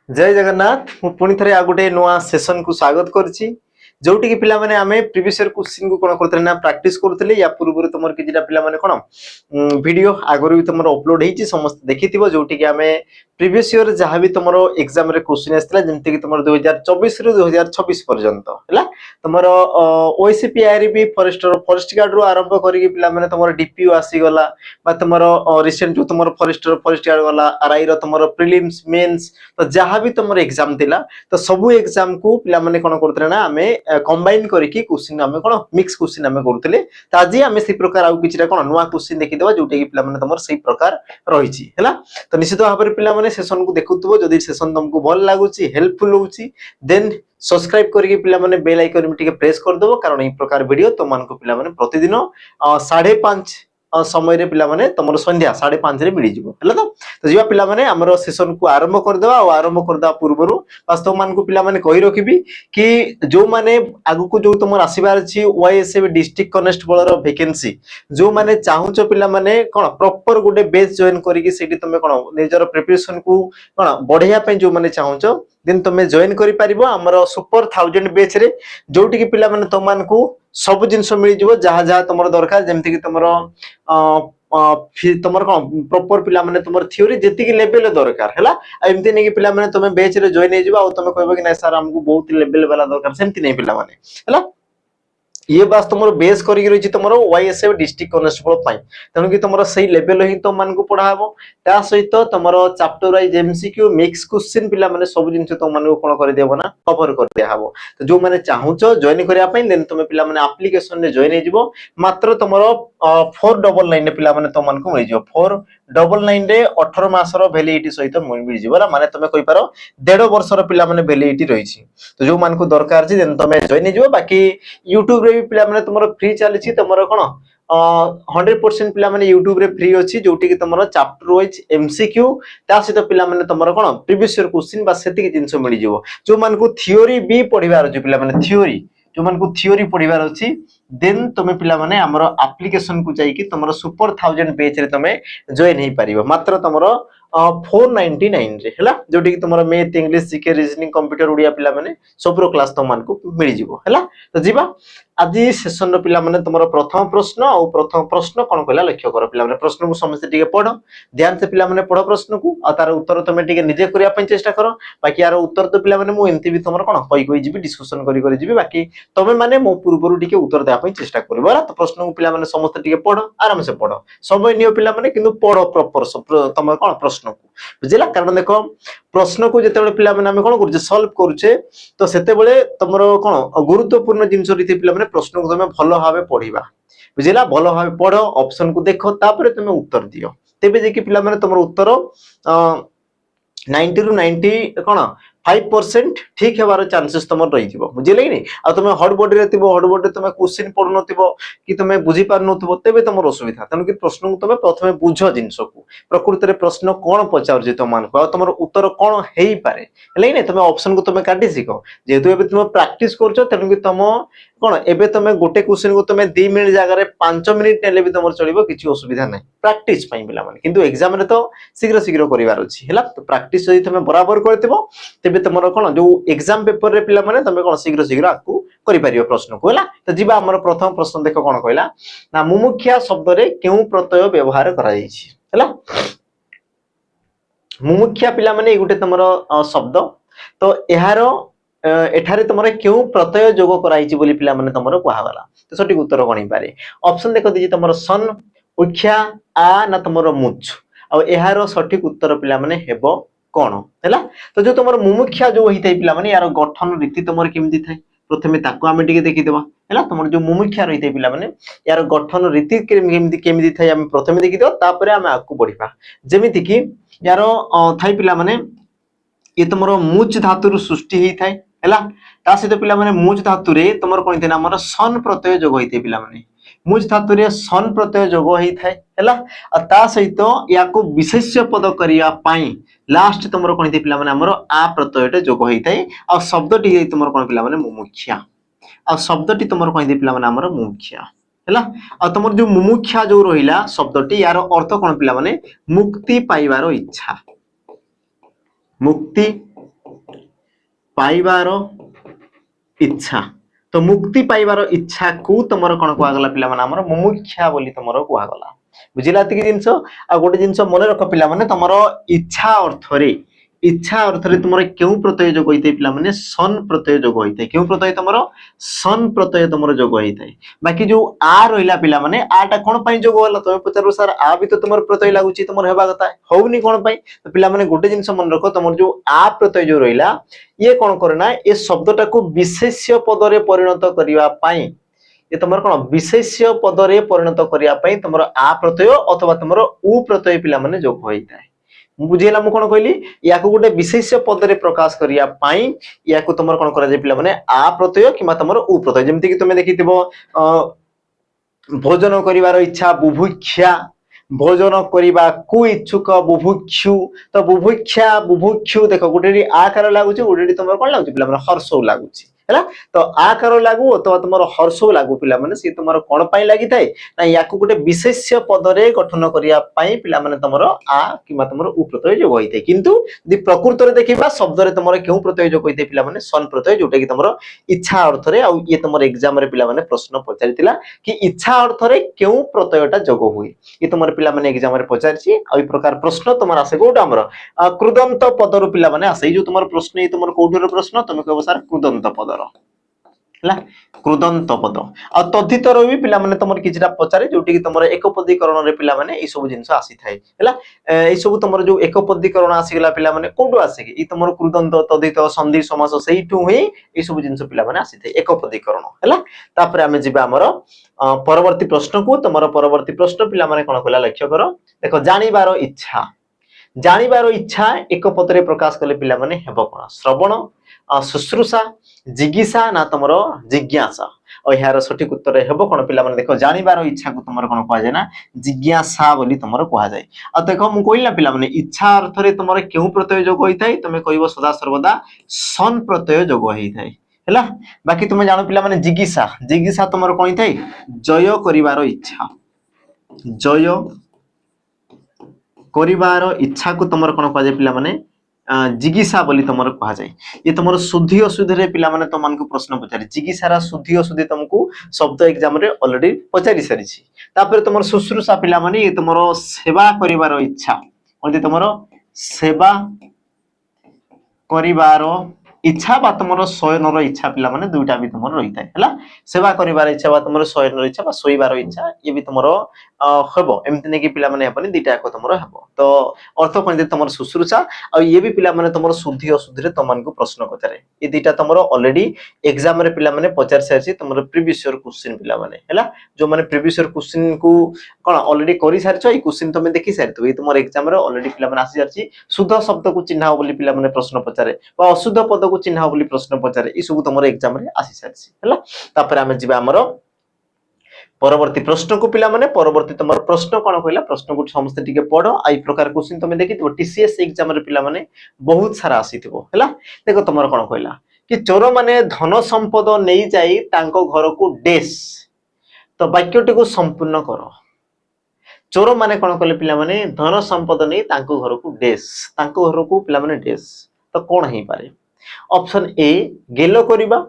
जय जगन्नाथ मु पुणी थे आ गोटे नुआ सेशन को स्वागत करछि जोटी कि पिला माने आमे प्रीवियस ईयर क्वेश्चन को कोन करथले ना प्रैक्टिस करथले या पूर्व तुमर किजिटा पिला माने कोन वीडियो आगरो भी तुमर अपलोड हेछि समस्त देखिथिबो जोटी कि आमे प्रीवियस ईयर जहां भी तुमरो एग्जाम रे क्वेश्चन आस्तला जेंति कि तुमर 2024 रु 2026 पर्यंत हला तुमरो ओएसीपीआर भी फॉरेस्ट गार्ड रो आरंभ करी कि पिला माने तुमर डीपीओ आसी गला बा तुमरो रिसेंट जो तुमर फॉरेस्ट गार्ड गला आरआई रो तुमर प्रीलिम्स मेंस तो जहां भी तुमर एग्जाम थिला तो सबु एग्जाम को पिला माने कोन करथले ना आमे कंबाइन करिकी क्वेश्चन आमे कोन मिक्स क्वेश्चन आमे करथले त आज आमे से प्रकार आउ किछरा कोन नुवा क्वेश्चन देखि देबा जोटे कि पिला माने तुमर सही प्रकार रहिछि हला तो निश्चित भाबरे पिला माने सेशन को देखुतबो जदि सेशन तुमको भल लागुछि हेल्पफुल होउछि देन सब्सक्राइब करके पिला माने बेल आइकन में टिके प्रेस कर दबो कारण ई प्रकार वीडियो तो मान को पिला माने प्रतिदिन 5:30 समय रे पिला माने तमरो संध्या 5:30 रे मिली जिवो हला तो जीवा पिला माने हमरो सेशन को आरंभ कर देबा और आरंभ कर दा पूर्वरु वास्तव मान को पिला माने कहि रखिबी कि जो माने आगु को जो तुमर आसीबार छी ओएसएबी डिस्ट्रिक्ट कनेस्टेबल रो वैकेंसी जो माने चाहूचो पिला माने कोन प्रॉपर गुडे बेस जॉइन करिकि सेठी तुमे कोन निजर प्रिपरेशन को कोन बढ़िया पे जो माने चाहूचो दिन तुमे जॉइन करि परिबो हमरो सुपर 1000 बैच रे जोटी कि पिला माने तमान को सब जिंस मिल जिवो जहा जहा तुमर दरकार जेमति कि तुमरो फिर तुमर कोन प्रॉपर पिला माने तुमर थ्योरी जेति कि लेवल दरकार हला एमति नै कि पिला माने तुमे बैच रे जॉइन हे जिवो आ तुमे कहबो कि नै सर हमको बहुत लेवल वाला दरकार सेमति नै पिला माने हला ये बास तुमरो बेस करी रही तुमरो वाईएसएफ डिस्ट्रिक्ट कनेस्टेबल पाई तनु कि तुमरो सही लेवल ही तो मान को पढाबो ता सहित तुमरो chapter wise MCQ mix question पिला माने सब जिंस तो मान को कोन कर देबो ना कवर कर देहाबो तो जो माने चाहूचो जॉइन करिया पई देन तुमे पिला माने एप्लीकेशन रे जॉइन हे जिवो मात्र तुमरो 499 ने पिला माने तो मान को मिल जिवो 499 रे 18 मास रो वैलिडिटी सहित मिल जिवो माने तुमे कहि पारो 1.5 वर्ष रो पिला माने वैलिडिटी रही छी तो जो मान को दरकार छी देन तुमे जॉइन हे जिवो बाकी YouTube रे भी पिला माने तुमरो फ्री चली छी तुमरो कोन 100% पिला माने YouTube रे फ्री अछि जोटी कि तुमरो चैप्टर वाइज एमसीक्यू ता सहित पिला माने तुमरो कोन प्रीवियस ईयर क्वेश्चन बा सेति कि जिंस मिली जिवो जो मान को थ्योरी भी पढिबार अछि पिला माने थ्योरी जो मान को थ्योरी पढिबार अछि देन तुमे पिला माने हमरो एप्लीकेशन को जाई कि तुमरो सुपर 1000 पेज रे तुमे जॉइन हे परिबो मात्र तुमरो 499 रे हला जोटी कि तुमरो math English GK reasoning computer Odia पिला माने सब रो क्लास तो मान को मिली जिवो हला तो जीवा आज सेशन रो पिला माने तुमरो प्रथम प्रश्न कोन कहला लक्ष्य करो पिला माने प्रश्न को समझते टिके पढो ध्यान से पिला माने पढो प्रश्न को आ तार उत्तर तुमे टिके निजे करिया पई चेष्टा करो बाकी यार उत्तर तो पिला माने मु एंती भी तुमरो कोन कहि जिबी डिस्कशन करि जिबी बाकी तमे माने मो पूर्वरु टिके उत्तर देया पई चेष्टा करबो तो प्रश्न को पिला माने समस्त टिके पढो आराम से पढो समय नियो पिला माने किंतु पढो प्रॉपर तमे कोन प्रश्न को बुझिला कारण देखो प्रश्न को जेते पिला माने हम कोन करजे सॉल्व करछे तो सेते बेले तमरो कोन गुरुत्वपूर्ण जिंस रीति पिला माने प्रश्न को तमे भलो भाबे पढिबा बुझिला भलो भाबे पढो ऑप्शन को देखो तापरे तमे उत्तर दियो तेबे जे कि पिला माने तमरो उत्तर 90 रु 90 कोन 5% ठीक हेबार चांसेस तमर रही थिबो बुझिले कि नै आ तमे हॉट बॉडी रे थिबो हॉट बॉडी तमे क्वेश्चन पढनो थिबो कि तमे बुझी पारनो थिबो तेबे तमर असुविधा तनु कि प्रश्न को तमे प्रथमे बुझो जिंस को प्रकृति रे प्रश्न कोन पचार जे तो मान को आ तमर उत्तर कोन हेई पारे हेले नै तमे ऑप्शन को तमे काटी सिको जेतु एबे तमे प्रैक्टिस करछो तनु कि तम कोन एबे तमे गोटे क्वेश्चन को तमे 2 मिनिट जागा रे 5 मिनिट नेले भी तमर चलिबो किछि असुविधा नै प्रैक्टिस पई बिला माने किंतु एग्जाम रे तो शीघ्र शीघ्र करिवार अछि हैला तो प्रैक्टिस जदि तमे बराबर करथिबो तेबे तमरो कोन जो एग्जाम पेपर रे पिला माने तमे कोन शीघ्र शीघ्र आकु करि परियो प्रश्न को हैला तो जीवा हमर प्रथम प्रश्न देखो कोन कहला ना मुमुखिया शब्द रे केउ प्रत्यय व्यवहार करा जाई छी हैला मुमुखिया पिला माने ए गुटे तमरो शब्द तो एहारो एठारे तमरे केउ प्रत्यय जोग कराई छी बोली पिला माने तमरो कहा वाला तो सटीक उत्तर कोन पारे ऑप्शन देखो दिजी तमरो सन उख्या आ ना तमरो मुछ आ एहारो सटीक उत्तर पिला माने हेबो कोन हैला तो जो तमरो मुमुखिया जो होई थाई पिला माने यार गठन रीति तमरो केमदी थाई प्रथमे ताको आमे टिके देखि देबा हैला तमरो जो मुमुखिया रही थाई पिला माने यार गठन रीति केमदी थाई आमे प्रथमे देखि देबा तापरे आमे आकु बढ़िबा जेमिति कि यार थाई पिला माने ये तमरो मुच धातु रु सृष्टि हेई थाई हैला ता सहित पिला माने मुच धातु रे तमरो कोन थे ना हमर सन प्रत्यय जोग होई थे पिला माने मुच धातु रे सन प्रत्यय जोग होई थाई हैला आ ता सहित याको विशेष्य पद करिया पाई लास्ट तमरो कोन थे पिला माने हमर आ प्रत्ययटे जोग होई थाई आ शब्दटी हे तमरो कोन पिला माने मुमुखिया आ शब्दटी तमरो कोन थे पिला माने हमर मुमुखिया हैला आ तमर जो मुमुखिया जो रहिला शब्दटी यार अर्थ कोन पिला माने मुक्ति पाइबारो इच्छा मुक्ति पाइबार इच्छा तो मुक्ति पाइबार इच्छा को तुमर कौन कहगला पिला माने हमर मुमुक्षा बोली तुमर कहगला बुझिला एतिक जिंस आ गोटे जिंस मन रख पिला माने तुमर इच्छा अर्थ रे तुमर केउ प्रत्यय जोग होइते पिला माने सन प्रत्यय जोग होइते केउ प्रत्यय तुमर सन प्रत्यय तुमर जोग होइते बाकी जो आ रहिला पिला माने आटा कोन पई जोग होला तमे पचारो सर आ भी तो तुमर प्रत्यय लागुची तुमर हेबा कथा होउनी कोन पई तो पिला माने गोटे जिंस मन रख तुमर जो आ प्रत्यय जो रहिला ये कोन करना ए शब्दटा को विशेष्य पद रे परिणत करिवा पई ये तुमर कोन विशेष्य पद रे परिणत करिया पई तुमर आ प्रत्यय अथवा तुमर उ प्रत्यय पिला माने जोग होइता बुझेला मु कोन कहली या को गोटे विशेष्य पद रे प्रकाश करिया पाई या को तुमर कोन करा जे पिला माने आ प्रत्यय किमा तुमर उ प्रत्यय जेमति कि तुमे देखिथिबो भोजन करिवार इच्छा बुभुक्षा भोजन करिबा को इच्छुक बुभुक्षु तो बुभुक्षा बुभुक्षु देखो गोटेडी आकार लागुची गोटेडी तुमर कोन लागुची पिला माने हर्ष लागुची हैला तो आकार लागू अथवा तुमर हर्ष लागू पिला माने सी तुमर कोन पई लागि थाए ना याकू गोटे विशेष्य पद रे गठन करिया पई पिला माने तुमर आ किमा तुमर उ प्रत्यय जो होइते किंतु दि प्रकृत रे देखिबा शब्द रे तुमर केउ प्रत्यय जो होइते पिला माने सन प्रत्यय जोटा कि तुमर इच्छा अर्थ रे आ ये तुमर एग्जाम रे पिला माने प्रश्न पचारितिला कि इच्छा अर्थ रे केउ प्रत्ययटा जोग होई ये तुमर पिला माने एग्जाम रे पचारछि आ ई प्रकार प्रश्न तुमर आसे गोटा हमर कृदंत पद रो पिला माने आसे जो तुमर प्रश्न ई तुमर कोठर प्रश्न तुम कहबो सर कृदंत पद हला कृदंत पद आ तद्धितर भी पिला माने तुमर किछटा पचारे जोटी कि तुमर एकपदीकरण रे पिला माने ई सब जिंस आसी थाए हला ई सब तुमर जो एकपदीकरण आसी गला पिला माने कोडो आसे कि ई तुमर कृदंत तद्धित संधि समास सेइठु ही ई सब जिंस पिला माने आसी थाए एकपदीकरण हला तापर हमें जिबा हमर परवर्ती प्रश्न को तुमर परवर्ती प्रश्न पिला माने कोन कला लक्ष्य करो देखो जानिबार इच्छा एक पदरे प्रकाश कले पिला माने हेबो कोन श्रवण शुश्रूषा जिज्ञासा ना तुमर जिज्ञासा और यार सठिक उत्तर हेबो कोन पिला माने देखो जानिबार इच्छा को तुमर कोन कहा जाय ना जिज्ञासा बोली तुमर कहा जाय आ देखो मु कहिला पिला माने इच्छा अर्थ रे तुमर केउ प्रत्यय जोग होई थाई तुमे कहबो सदा सर्वदा सन प्रत्यय जोग होई थाई हैला बाकी तुमे जानो पिला माने जिज्ञासा तुमर कोइ थाई जय करिवार इच्छा जय करिवार इच्छा को तुमर कोन कहा जाय पिला माने जिज्ञासा बोली तुमर कहा जाय ये तुमर शुद्धि अशुद्धि रे पिला माने तुमन को प्रश्न पचारे जिज्ञासा शुद्धि अशुद्धि तुमको शब्द एग्जाम रे ऑलरेडी पचारि सारिछि तापर तुमर शुश्रूषा पिला माने ये तुमर सेवा करिवार इच्छा कोन तुमर सेवा करिवार इच्छा बा तुमर शयनर इच्छा पिला माने दुईटा भी तुमर रही थाए हला सेवा करिवार इच्छा बा तुमर शयनर इच्छा बा सोइबार इच्छा ये भी तुमर हेबो एमति ने कि पिला माने हबनी दुईटा को तुमर हेबो तो अर्थ कोन तुमर शुश्रूषा आ ये भी पिला माने तुमर शुद्धि अशुद्धि रे तुमन को प्रश्न पचारे ये दुईटा तुमर ऑलरेडी एग्जाम रे पिला माने पचार सारछि तुमर प्रीवियस ईयर क्वेश्चन पिला माने हला जो माने प्रीवियस ईयर क्वेश्चन को कोन ऑलरेडी करि सारछो ई क्वेश्चन तुमे देखि सारतो ई तुमर एग्जाम रे ऑलरेडी पिला माने आसी सारछि शुद्ध शब्द को चिन्हा बोली पिला माने प्रश्न पचारे बा अशुद्ध पद को चिन्हा बोली प्रश्न पचारे ई सब तुमर एग्जाम रे आसी सारछि हला तापर हमें जिबा हमर परवर्ती प्रश्न को पिला माने परवर्ती तुमर प्रश्न कोन कहला प्रश्न को समस्त टिके पढो आई प्रकार क्वेश्चन तुमे देखितो टीसीएस एग्जाम रे पिला माने बहुत सारा आसीथिबो हला देखो तुमर कोन कहला कि चोर माने धन संपद नेई जाई तांको घर को डेस तो वाक्यटी को संपूर्ण करो चोर माने कोन कहले पिला माने धन संपद नेई तांको घर को डेस तांको घर को पिला माने डेस तो कोन हेई पारे ऑप्शन ए गेलो करिबा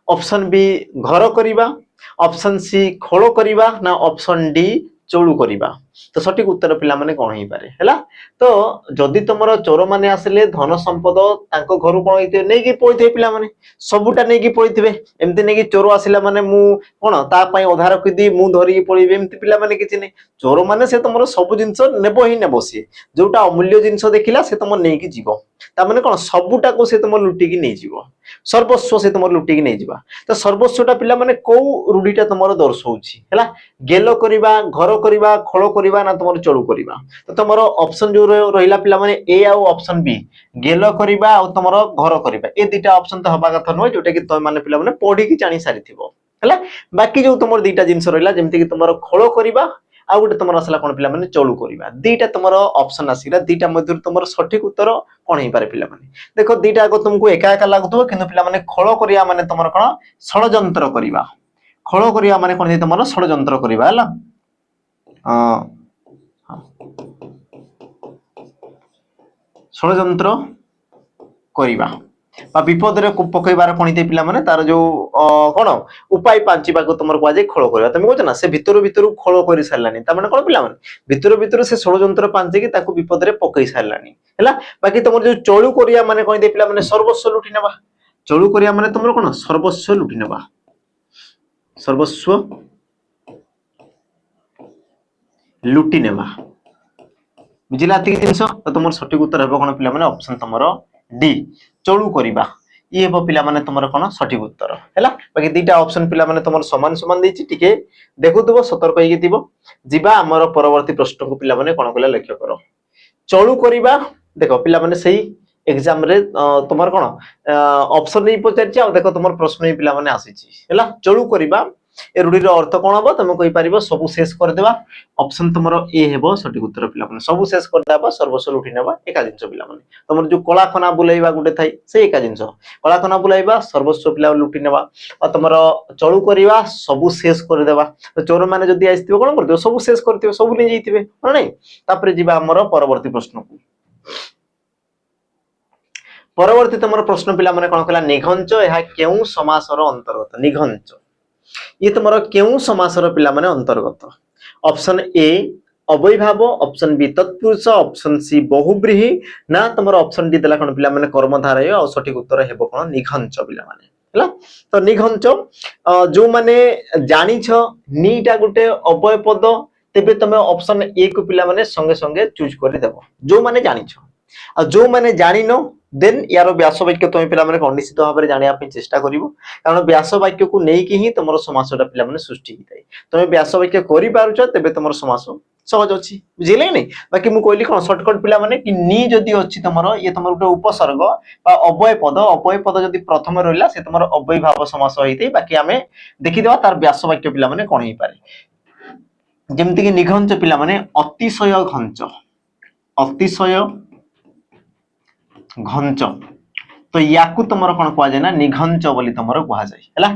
ऑप्शन बी घर करिबा ऑप्शन सी खोलो करिबा ना ऑप्शन डी चोळू करिबा तो सठिक उत्तर पिला माने कोन हेई पारे हैला तो जदी तुमरो चोर माने आसले धन संपद तांको घर कोन हेते नै कि पळिथे पिला माने सबुटा नै कि पळिथिबे एमति नै कि चोर आसिला माने मु कोन ता पई आधार कदी मु धरि पळिबे एमति पिला माने किछि नै चोर माने से तुमरो सब जिंस नेबो ही नेबो सी जोटा अमूल्य जिंस देखिला से तुम नै कि जीवो ता माने कोन सबुटा को से तुम लुटी कि नै जीवो सर्वस्व से तुम लुटी कि नै जीवा तो सर्वस्वटा पिला माने को रूढीटा तुमरो दर्शौछि हैला गेलो करिबा घर करिबा खोलो करिबा ना तुमरो चोळू करिबा तो तुमरो ऑप्शन जो रहिला पिला माने ए आ ऑप्शन बी गेलो करिबा आ तुमरो घर करिबा ए दुटा ऑप्शन तो हबा कथा न जोटा कि तुम माने पिला माने पढी कि जानि सारिथिबो हैला बाकी जो तुमरो दुटा जिंस रहिला जेमति कि तुमरो खोलो करिबा आ गोटे तुमरो असला कोन पिला माने चोळू करिबा दुटा तुमरो ऑप्शन आसीला दुटा मध्य तुमरो सठिक उत्तर कोन हेई पारे पिला माने देखो दुटा को तुमको एका एका लागुथबो किंतु पिला माने खोलो करिया माने तुमरो कोन षडयंत्र करिबा खोलो करिया माने कोन हे तुमरो षडयंत्र करिबा हला षडयंत्र करिबा বা বিপদরে পকাইবার কোণিতে পিলা মানে তার যে কোন উপায় পাঞ্চিবাকে তোমার কুয়া যায় খোল করিবা। তুমি কইছ না সে ভিতরু ভিতরু খোল করি সারলানি, তার মানে কোন পিলা মানে ভিতরু ভিতরু সে ষড়যন্ত্র পাঞ্চিকি তাকে বিপদরে পকাই সারলানি হেলা। বাকি তোমার যে চলু করিয়া মানে কোণিতে পিলা মানে সর্বস্ব লুটি নেবা। চলু করিয়া মানে তোমার কোন সর্বস্ব লুটি নেবা, সর্বস্ব লুটি নেবা। বুঝিলা এତିକି ଜିନିଷ? ତ ତମର ସଠିକ ଉତ୍ତର ହେବ କଣ ପିଲାମାନେ ଅପସନ ତମର ଡି ଚଳୁ କରିବା। ଇ ହେବ ପିଲାମାନେ ତମର କଣ ସଠିକ ଉତ୍ତର ହେଲା। ବାକି ଦିଟା ଅପସନ ପିଲାମାନେ ତମର ସମାନ ସମାନ ଦେଇଛି, ଟିକେ ଦେଖୁଥିବ ସତର୍କ ହେଇକି ଥିବ। ଯିବା ଆମର ପରବର୍ତ୍ତୀ ପ୍ରଶ୍ନକୁ ପିଲାମାନେ କଣ କଲେ ଲକ୍ଷ୍ୟ କର। ଚଳୁ କରିବା ଦେଖ ପିଲାମାନେ ସେଇ ଏକ୍ସାମ ରେ ତମର କଣ ଅପସନ ନେଇ ପଚାରିଛି, ଆଉ ଦେଖ ତମର ପ୍ରଶ୍ନ ହିଁ ପିଲାମାନେ ଆସିଛି ହେଲା। ଚଳୁ କରିବା ଏ ରୂଢିର ଅର୍ଥ କଣ ହବ ତମେ କହିପାରିବ ସବୁ ଶେଷ କରିଦେବା। ଅପସନ ତମର ଏ ହେବ ସଠିକ ଉତ୍ତର ପିଲାମାନେ। ସବୁ ଶେଷ କରିଦେବା ସର୍ବସ୍ୱ ଲୁଟି ନେବା ଏକା ଜିନିଷ ପିଲାମାନେ। ତମର ଯୋଉ କଳାଖନା ବୁଲେଇବା ଗୋଟେ ଥାଏ ସେଇ ଏକା ଜିନିଷ। କଳାଖନା ବୁଲାଇବା ସର୍ବସ୍ୱ ପିଲା ଲୁଟି ନେବା, ଆଉ ତମର ଚଳୁ କରିବା ସବୁ ଶେଷ କରିଦେବା। ତ ଚୋର ମାନେ ଯଦି ଆସିଥିବେ କଣ କରିଥିବେ ସବୁ ଶେଷ କରିଥିବେ, ସବୁ ନେଇଯାଇଥିବେ ହଁ ନାଇଁ। ତାପରେ ଯିବା ଆମର ପରବର୍ତ୍ତୀ ପ୍ରଶ୍ନକୁ। ପରବର୍ତ୍ତୀ ତମର ପ୍ରଶ୍ନ ପିଲାମାନେ କଣ କଲା, ନିଘଞ୍ଚ ଏହା କେଉଁ ସମାସର ଅନ୍ତର୍ଗତ? ନିଘଞ୍ଚ ଇଏ ତମର କେଉଁ ସମାସର ପିଲାମାନେ ଅନ୍ତର୍ଗତ? ଅପସନ ଏ ଅବୈଭାବ, ଅପସନ ବି ତତ୍ପୁରୁଷ, ଅପସନ ସି ବହୁବ୍ରୀହି, ନା ତମର ଅପସନ ଡି ଦେଲା କଣ ପିଲାମାନେ କର୍ମଧାରୟ। ଆଉ ସଠିକ ଉତ୍ତର ହେବ କଣ ନିଘଞ୍ଚ ପିଲାମାନେ ହେଲା। ତ ନିଘଞ୍ଚ ଯୋଉମାନେ ଜାଣିଛ ନିଟା ଗୋଟେ ଅବୟ ପଦ, ତେବେ ତମେ ଅପସନ ଏ କୁ ପିଲାମାନେ ସଙ୍ଗେ ସଙ୍ଗେ ଚୁଜ କରିଦେବ ଯୋଉମାନେ ଜାଣିଛ। ଆଉ ଯୋଉମାନେ ଜାଣିନ ଦେନ୍ ୟାର ବ୍ୟାସ ବାକ୍ୟ ତମେ ପିଲାମାନେ ନିଶ୍ଚିତ ଭାବରେ ଜାଣିବା ପାଇଁ ଚେଷ୍ଟା କରିବ, କାରଣ ବ୍ୟାସ ବାକ୍ୟକୁ ନେଇକି ହିଁ ତମର ସମାସଟା ପିଲାମାନେ ସୃଷ୍ଟି ହେଇଥାଏ। ତମେ ବ୍ୟାସ ବାକ୍ୟ କରିପାରୁଛ ତେବେ ତମର ସମାସ ସହଜ ଅଛି, ବୁଝିଲେ କି ନାଇଁ। ବାକି ମୁଁ କହିଲି କଣ ସର୍ଟକଟ ପିଲାମାନେ କି ନି ଯଦି ଅଛି ତମର ଇଏ ତମର ଗୋଟେ ଉପସର୍ଗ ବା ଅବୟ ପଦ, ଅବୟ ପଦ ଯଦି ପ୍ରଥମେ ରହିଲା ସେ ତମର ଅବୈଭାବ ସମାସ ହେଇଥାଏ। ବାକି ଆମେ ଦେଖିଦେବା ତାର ବ୍ୟାସ ବାକ୍ୟ ପିଲାମାନେ କଣ ହେଇପାରେ। ଯେମିତି କି ନିଘଞ୍ଚ ପିଲାମାନେ ଅତିଶୟ ଘଞ୍ଚ, ଅତିଶୟ ଘଞ୍ଚ, ତ ୟାକୁ ତମର କଣ କୁହାଯାଏ ନା ନିଘଞ୍ଚ ବୋଲି ତମର କୁହାଯାଏ ହେଲା।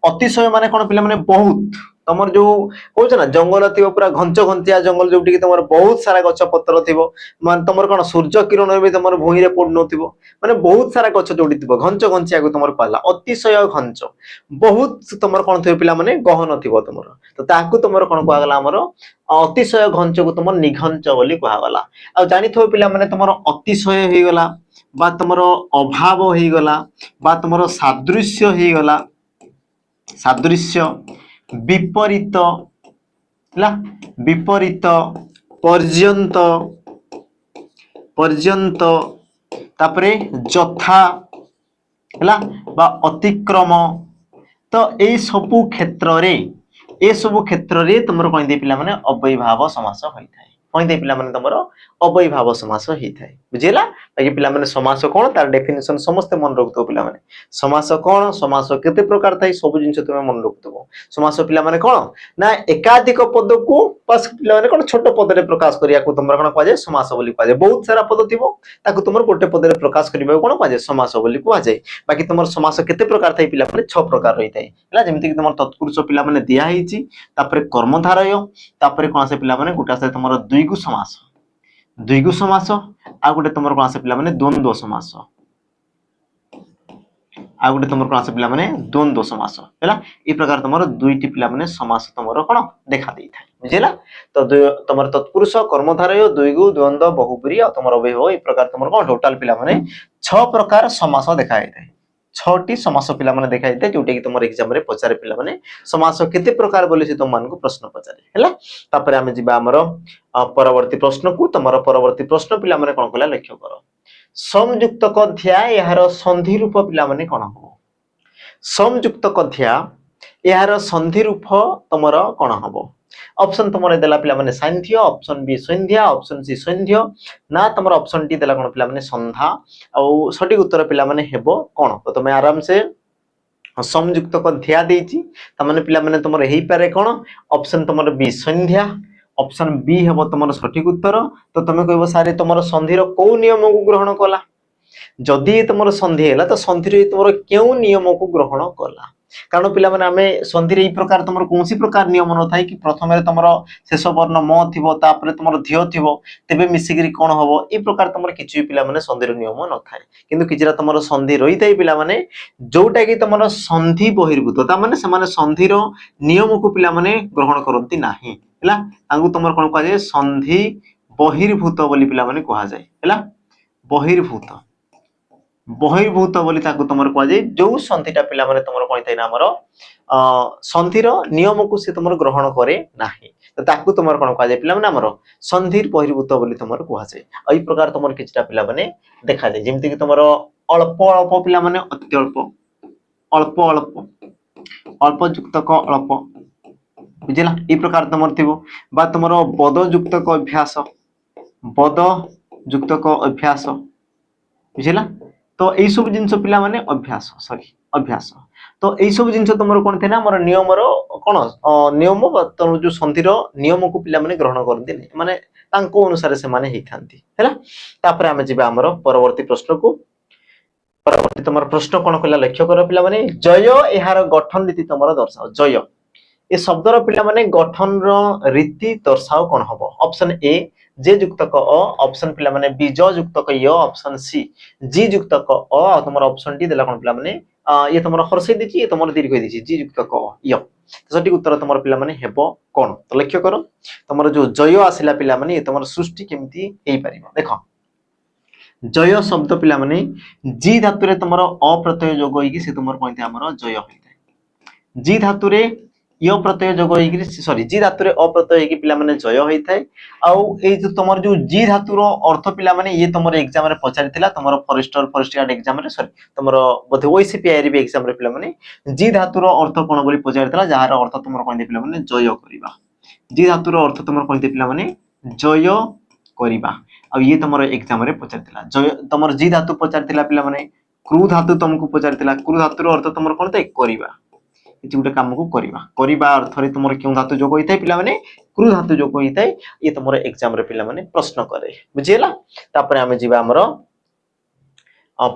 ଅତିଶୟ ମାନେ କଣ ପିଲାମାନେ ବହୁତ, ତମର ଯୋଉ କହୁଛ ନା ଜଙ୍ଗଲ ଥିବ ପୁରା ଘଞ୍ଚ ଘଞ୍ଚିଆ ଜଙ୍ଗଲ, ଯୋଉଠି କି ତମର ବହୁତ ସାରା ଗଛ ପତ୍ର ଥିବ, ମାନେ ତମର କଣ ସୂର୍ଯ୍ୟ କିରଣ ବି ତମର ଭୂଇଁରେ ପଡୁନଥିବ, ମାନେ ବହୁତ ସାରା ଗଛ ଯୋଉଠି ଥିବ ଘଞ୍ଚ ଘଞ୍ଚିଆକୁ ତମର କୁହାଲା ଅତିଶୟ ଘଞ୍ଚ। ବହୁତ ତମର କଣ ଥିବ ପିଲାମାନେ ଗହନ ଥିବ ତମର, ତ ତାକୁ ତମର କଣ କୁହାଗଲା ଆମର ଅତିଶୟ ଘଞ୍ଚକୁ ତମର ନିଘଞ୍ଚ ବୋଲି କୁହାଗଲା। ଆଉ ଜାଣିଥିବ ପିଲାମାନେ ତମର ଅତିଶୟ ହେଇଗଲା ବା ତମର ଅଭାବ ହେଇଗଲା ବା ତମର ସାଦୃଶ୍ୟ ହେଇଗଲା, ସାଦୃଶ୍ୟ, ବିପରୀତ ହେଲା, ବିପରୀତ, ପର୍ଯ୍ୟନ୍ତ, ପର୍ଯ୍ୟନ୍ତ, ତାପରେ ଯଥା ହେଲା ବା ଅତିକ୍ରମ। ତ ଏଇ ସବୁ କ୍ଷେତ୍ରରେ, ଏ ସବୁ କ୍ଷେତ୍ରରେ ତମର କଣ ଦେଇ ପିଲାମାନେ ଅବୈଭାବ ସମାସ ହୋଇଥାଏ। କଣ ଦେଇ ପିଲାମାନେ ତମର ଅବୈଭାବ ସମାସ ହେଇଥାଏ, ବୁଝିଲା। ବାକି ପିଲାମାନେ ସମାସ କଣ ତାର ଡେଫିନେସନ ସମସ୍ତେ ମନେ ରଖୁଥିବ ପିଲାମାନେ। ସମାସ କଣ, ସମାସ କେତେ ପ୍ରକାର ଥାଏ, ସବୁ ଜିନିଷ ତମେ ମନେ ରଖୁଥିବ। ସମାସ ପିଲାମାନେ କଣ ନା ଏକାଧିକ ପଦକୁ ବାସ୍ ପିଲାମାନେ କଣ ଛୋଟ ପଦରେ ପ୍ରକାଶ କରିବାକୁ ତମର କଣ କୁହାଯାଏ ସମାସ ବୋଲି କୁହାଯାଏ। ବହୁତ ସାରା ପଦ ଥିବ ତାକୁ ତମର ଗୋଟେ ପଦରେ ପ୍ରକାଶ କରିବାକୁ କଣ କୁହାଯାଏ ସମାସ ବୋଲି କୁହାଯାଏ। ବାକି ତମର ସମାସ କେତେ ପ୍ରକାର ଥାଏ ପିଲାମାନେ 6 ପ୍ରକାର ରହିଥାଏ ହେଲା। ଯେମିତି କି ତମର ତତ୍ପୁରୁଷ ପିଲାମାନେ ଦିଆ ହେଇଛି, ତାପରେ କର୍ମଧାରୟ, ତାପରେ କଣ ଆସେ ପିଲାମାନେ ଗୋଟେ ଆସେ ତମର ଦ୍ୱିଗୁ ସମାସ, ଦ୍ୱିଗୁ ସମାସ, ଆଉ ଗୋଟେ ତମର କଣ ଆସେ ପିଲାମାନେ ଦ୍ୱନ୍ଦ୍ୱ ସମାସ, ଆଉ ଗୋଟେ ତମର କଣ ଆସେ ପିଲାମାନେ ଦ୍ୱନ୍ଦ୍ୱ ସମାସ ହେଲା। এই ପ୍ରକାର ତମର ଦୁଇଟି ପିଲାମାନେ ସମାସ ତମର କଣ ଦେଖା ଦେଇଥାଏ, ବୁଝିଲା। ତ ତମର ତତ୍ପୁରୁଷ, କର୍ମଧାରୟ, ଦ୍ୱିଗୁ, ଦ୍ୱନ୍ଦ୍ୱ, ବହୁବ୍ରୀହି ଆଉ ତମର ଅବୟବ, এই ପ୍ରକାର ତମର କଣ ଟୋଟାଲ ପିଲାମାନେ 6 ପ୍ରକାର ସମାସ ଦେଖା ହେଇଥାଏ। 6ଟି ସମାସ ପିଲାମାନେ ଦେଖା ହେଇଥାଏ, ଯୋଉଟା କି ତମର ଏକ୍ସାମ ରେ ପଚାରେ ପିଲାମାନେ ସମାସ କେତେ ପ୍ରକାର ବୋଲି ସେ ତମମାନଙ୍କୁ ପ୍ରଶ୍ନ ପଚାରେ ହେଲା। ତାପରେ ଆମେ ଯିବା ଆମର ପରବର୍ତ୍ତୀ ପ୍ରଶ୍ନକୁ। ତମର ପରବର୍ତ୍ତୀ ପ୍ରଶ୍ନ ପିଲାମାନେ କଣ କଲା ଲକ୍ଷ୍ୟ କର। ସଂଯୁକ୍ତକ ଧ୍ୟା ଏହାର ସନ୍ଧି ରୂପ ପିଲାମାନେ କଣ ହବ? ସଂଯୁକ୍ତକ ଧ୍ୟା ଏହାର ସନ୍ଧି ରୂପ ତମର କଣ ହବ? ଅପସନ ତମର ଦେଲା ପିଲାମାନେ ସାନ୍ଧ୍ୟ, ଅପସନ ବି ସନ୍ଧ୍ୟା, ଅପସନ ସି ସନ୍ଧ୍ୟ, ନା ତମର ଅପସନ ଡି ଦେଲା କଣ ପିଲାମାନେ ସନ୍ଧା। ଆଉ ସଠିକ ଉତ୍ତର ପିଲାମାନେ ହେବ କଣ? ତ ତମେ ଆରାମସେ ସଂଯୁକ୍ତକ ଧ୍ୟା ଦେଇଛି, ତାମାନେ ପିଲାମାନେ ତମର ହେଇପାରେ କଣ ଅପସନ ତମର ବି ସନ୍ଧ୍ୟା, ଅପସନ ବି ହେବ ତମର ସଠିକ ଉତ୍ତର। ତ ତମେ କହିବ ସାରେ ତମର ସନ୍ଧିର କୋଉ ନିୟମକୁ ଗ୍ରହଣ କଲା? ଯଦି ତମର ସନ୍ଧି ହେଲା ତ ସନ୍ଧିରେ ତମର କେଉଁ ନିୟମକୁ ଗ୍ରହଣ କଲା? कारण पिला माने आमे संधि रे ई प्रकार तुमर कोनसी प्रकार नियम न थाई कि प्रथम रे तुमर शेष वर्ण म थिबो तापर तुमर धियो थिबो तेबे मिसिगिरी कोन हबो ई प्रकार तुमर किछि पिला माने संधि रे नियम न थाए किंतु किछरा तुमर संधि रही थाई पिला माने जोटा कि तुमर संधि बहिर्भूत ता माने से माने संधि रो नियम को पिला माने ग्रहण करंती नाही हला तांगु तुमर कोन कहा जाय संधि बहिर्भूत बोली पिला माने कहा जाय हला बहिर्भूत बहिर्भूत बोली ताकु तुमर कहा जाय जो संधिटा पिला माने तुमर कोइ थाइ ना हमर संधिर नियम को से तुमर ग्रहण करे नाही तो ताकु तुमर कोन कहा जाय पिला माने हमर संधिर बहिर्भूत बोली तुमर कहा जाय एई प्रकार तुमर किछटा पिला माने देखा जाय जेमति कि तुमर अल्प अल्प पिला माने अति अल्प अल्प अल्प अल्प युक्त क अल्प बुझिला ई प्रकार तुमर थिबो बा तुमर बद युक्त क अभ्यास बद युक्त क अभ्यास बुझिला तो एई सब जिंस पिला माने अभ्यास सॉरी अभ्यास तो एई सब जिंस तुमर कोन थे ना हमर नियम रो कोन नियम तुम जो संधिर नियम को पिला माने ग्रहण करते नै माने तांको अनुसार से माने हेई थांती हैला तापर हमें जिबा हमर परवर्ती प्रश्न को परवर्ती तुमर प्रश्न कोन कला लक्ष्य कर पिला माने जय एहार गठन रीति तुमर दर्शाओ जय ए शब्दर पिला माने गठन रो रीति दर्शाओ कोन हबो ऑप्शन ए जे युक्त क अ ऑप्शन पिला माने बी ज युक्त क य ऑप्शन सी जी युक्त क अ आ तुमर ऑप्शन डी देला कोन पिला माने ये तुमर हरसे दिछि ये तुमर दीर्घ दिछि जी युक्त क य तो सटीक उत्तर तुमर पिला माने हेबो कोन तो लक्ष्य करो तुमर जो जय आसिला पिला माने ये तुमर सृष्टि केमती हेई परिबो देखो जय शब्द पिला माने जी धातु रे तुमर अ प्रत्यय जोग होई से तुमर कोइते हमर जय होई थाए जी धातु रे य प्रत्यय जोग होई सॉरी जी धातु रे अ प्रत्यय होई पिला माने जय होई थाए आउ ए जो तुमर जो जी धातु रो अर्थ पिला माने ये तुमर एग्जाम रे पचारितिला तुमर फॉरेस्टर फॉरेस्ट गार्ड एग्जाम रे सॉरी तुमर बोथे ओसीपीआई रे भी एग्जाम रे पिला माने जी धातु रो अर्थ कोन बोली पचारितिला जहार अर्थ तुमर कोइते पिला माने जय करिबा जी धातु रो अर्थ तुमर कोइते पिला माने जय करिबा आ ये तुमर एग्जाम रे पचारितिला जय तुमर जी धातु पचारितिला पिला माने क्रू धातु तुमको पचारितिला क्रू धातु रो अर्थ तुमर कोन ते करिबा किछि गुटे काम को करिबा करिबा अर्थ रे तुमर क्यों धातु जोग होइथाय पिला माने क्रू धातु जोग होइथाय ये तुमर एग्जाम रे पिला माने प्रश्न करे बुझियला तापर हमें जिबा हमर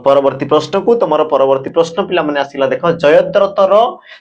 परवर्ती प्रश्न को तुमर परवर्ती प्रश्न पिला माने आसिला देखो जयद्रतर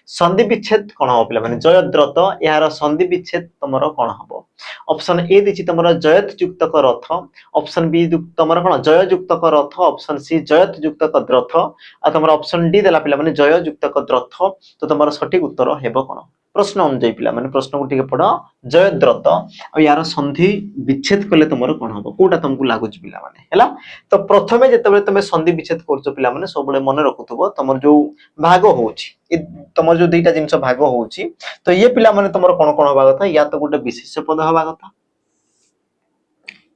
संधि विच्छेद कोन हो पिला माने जयद्रत यार संधि विच्छेद तुमर कोन हबो ऑप्शन ए दिछि तुमर जयत युक्त क रथ ऑप्शन बी तुमर कोन जय युक्त क रथ ऑप्शन सी जयत युक्त क द्रथ आ तुमर ऑप्शन डी देला पिला माने जय युक्त क द्रथ तो तुमर सटीक उत्तर हेबो कोन प्रश्न अनुଯାୟୀ पिला माने प्रश्न को ठीक पढ जयद्रत आ यार संधि विच्छेद कले तुमर कोन हबो कोटा तुमको लागु पिला माने हैला तो प्रथमे जेतेबे तुमे संधि विच्छेद करछो पिला माने सब बळे मन रखुथबो तुमर जो भाग होउची तुमर जो दुईटा जिंस भाग होउची तो ये पिला माने तुमर कोन कोन होबा कथा या तो गुटे विशेष पद होबा कथा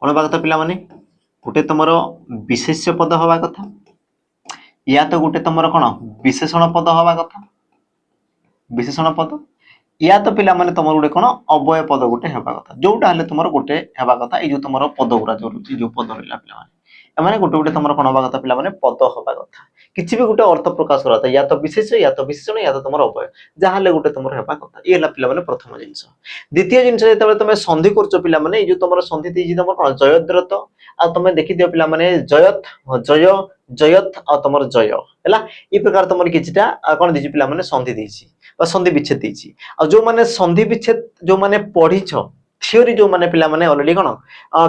कोन होबा कथा पिला माने गुटे तुमर विशेष पद होबा कथा या तो गुटे तुमर कोन विशेषण पद होबा कथा विशेषण पद या तो पिला माने तुमर गुटे कोन अव्यय पद गुटे हेबा कथा जोटा हले तुमर गुटे हेबा कथा ए जो तुमर पद गुरा जो पद रहला पिला माने एमाने गुटे गुटे तुमर कोन होबा कथा पिला माने पद होबा कथा किछि भी गुटे अर्थ प्रकाश करता या तो विशेष या तो विशेषण या तो तुमर अव्यय जाहले गुटे तुमर हेबा कथा ए हला पिला माने प्रथम जिंस द्वितीय जिंस जेतेबे तुमे संधि करछो पिला माने ए जो तुमर संधि देजी तुमर कोन जयद्रत आ तुमे देखि दियो पिला माने जयत जय जयत आ तुमर जय हला ई प्रकार तुमर किछटा कोन दिछि पिला माने संधि देछि बा संधि विच्छेद देछि आ जो माने संधि विच्छेद जो माने पढिछो थियोरी जो माने पिला माने ऑलरेडी कोन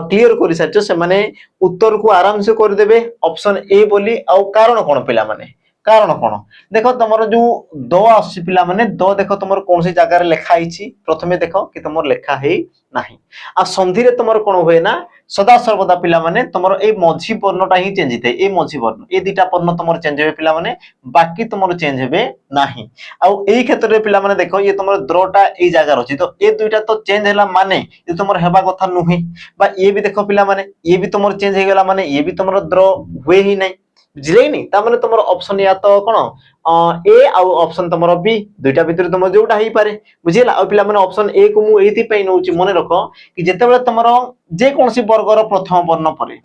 क्लियर करि साचो से माने उत्तर को आराम से कर देबे ऑप्शन ए बोली आ कारण कोन पिला माने कारण कोन देखो तुमर जो द आसी पिला माने द देखो तुमर कोनसी जगह रे लिखा आइछि प्रथमे देखो कि तुमर लिखा हेई नाही आ संधि रे तुमर कोन होय ना सदा सर्वदा पिला माने तुमर ए मझी वर्णटा ही चेंज हिते ए मझी वर्ण ए दुटा वर्ण तुमर चेंज हेबे पिला माने बाकी तुमर चेंज हेबे नाही आ एई क्षेत्र रे पिला माने देखो ये तुमर द्रटा ए जगह रछि तो ए दुटा तो चेंज हैला माने ये तुमर हेबा कथा नुही बा ये भी देखो पिला माने ये भी तुमर चेंज हे गेला माने ये भी तुमर द्र हुए ही नहीं बुझले नहीं ता माने तुमर ऑप्शन या तो कोन ए आ ऑप्शन तुमर बी दुटा भीतर तुम जोटा ही पारे बुझिला आ पिला माने ऑप्शन ए को मु एथि पई नउची मने रखो कि जेतेबेले तुमर जे कोनसी वर्गर प्रथम वर्ण परे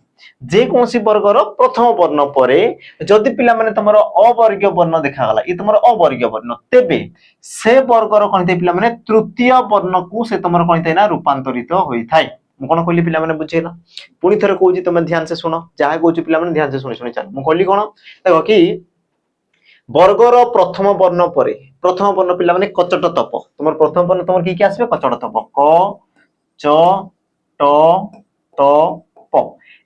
जे कोनसी वर्गर प्रथम वर्ण परे जदि पिला माने तुमर अवर्गीय वर्ण देखा गला ई तुमर अवर्गीय वर्ण तेबे से वर्गर कोनते पिला माने तृतीय वर्ण को से तुमर कोनते ना रूपांतरित होई थाय मु कोन कहली पिला माने बुझेला पुनी थरे कहूची तुम ध्यान से सुनो जहा कहूची पिला माने ध्यान से सुनी सुनी चल मु कहली कोन देखो कि ବର୍ଗର ପ୍ରଥମ ବର୍ଣ୍ଣ ପରେ ପ୍ରଥମ ବର୍ଣ୍ଣ ପିଲା ମାନେ କଚଟ ତପ তোমার প্রথম বর্ণ তোমার কি কি আসবে কচট তপ ক চ ট ত প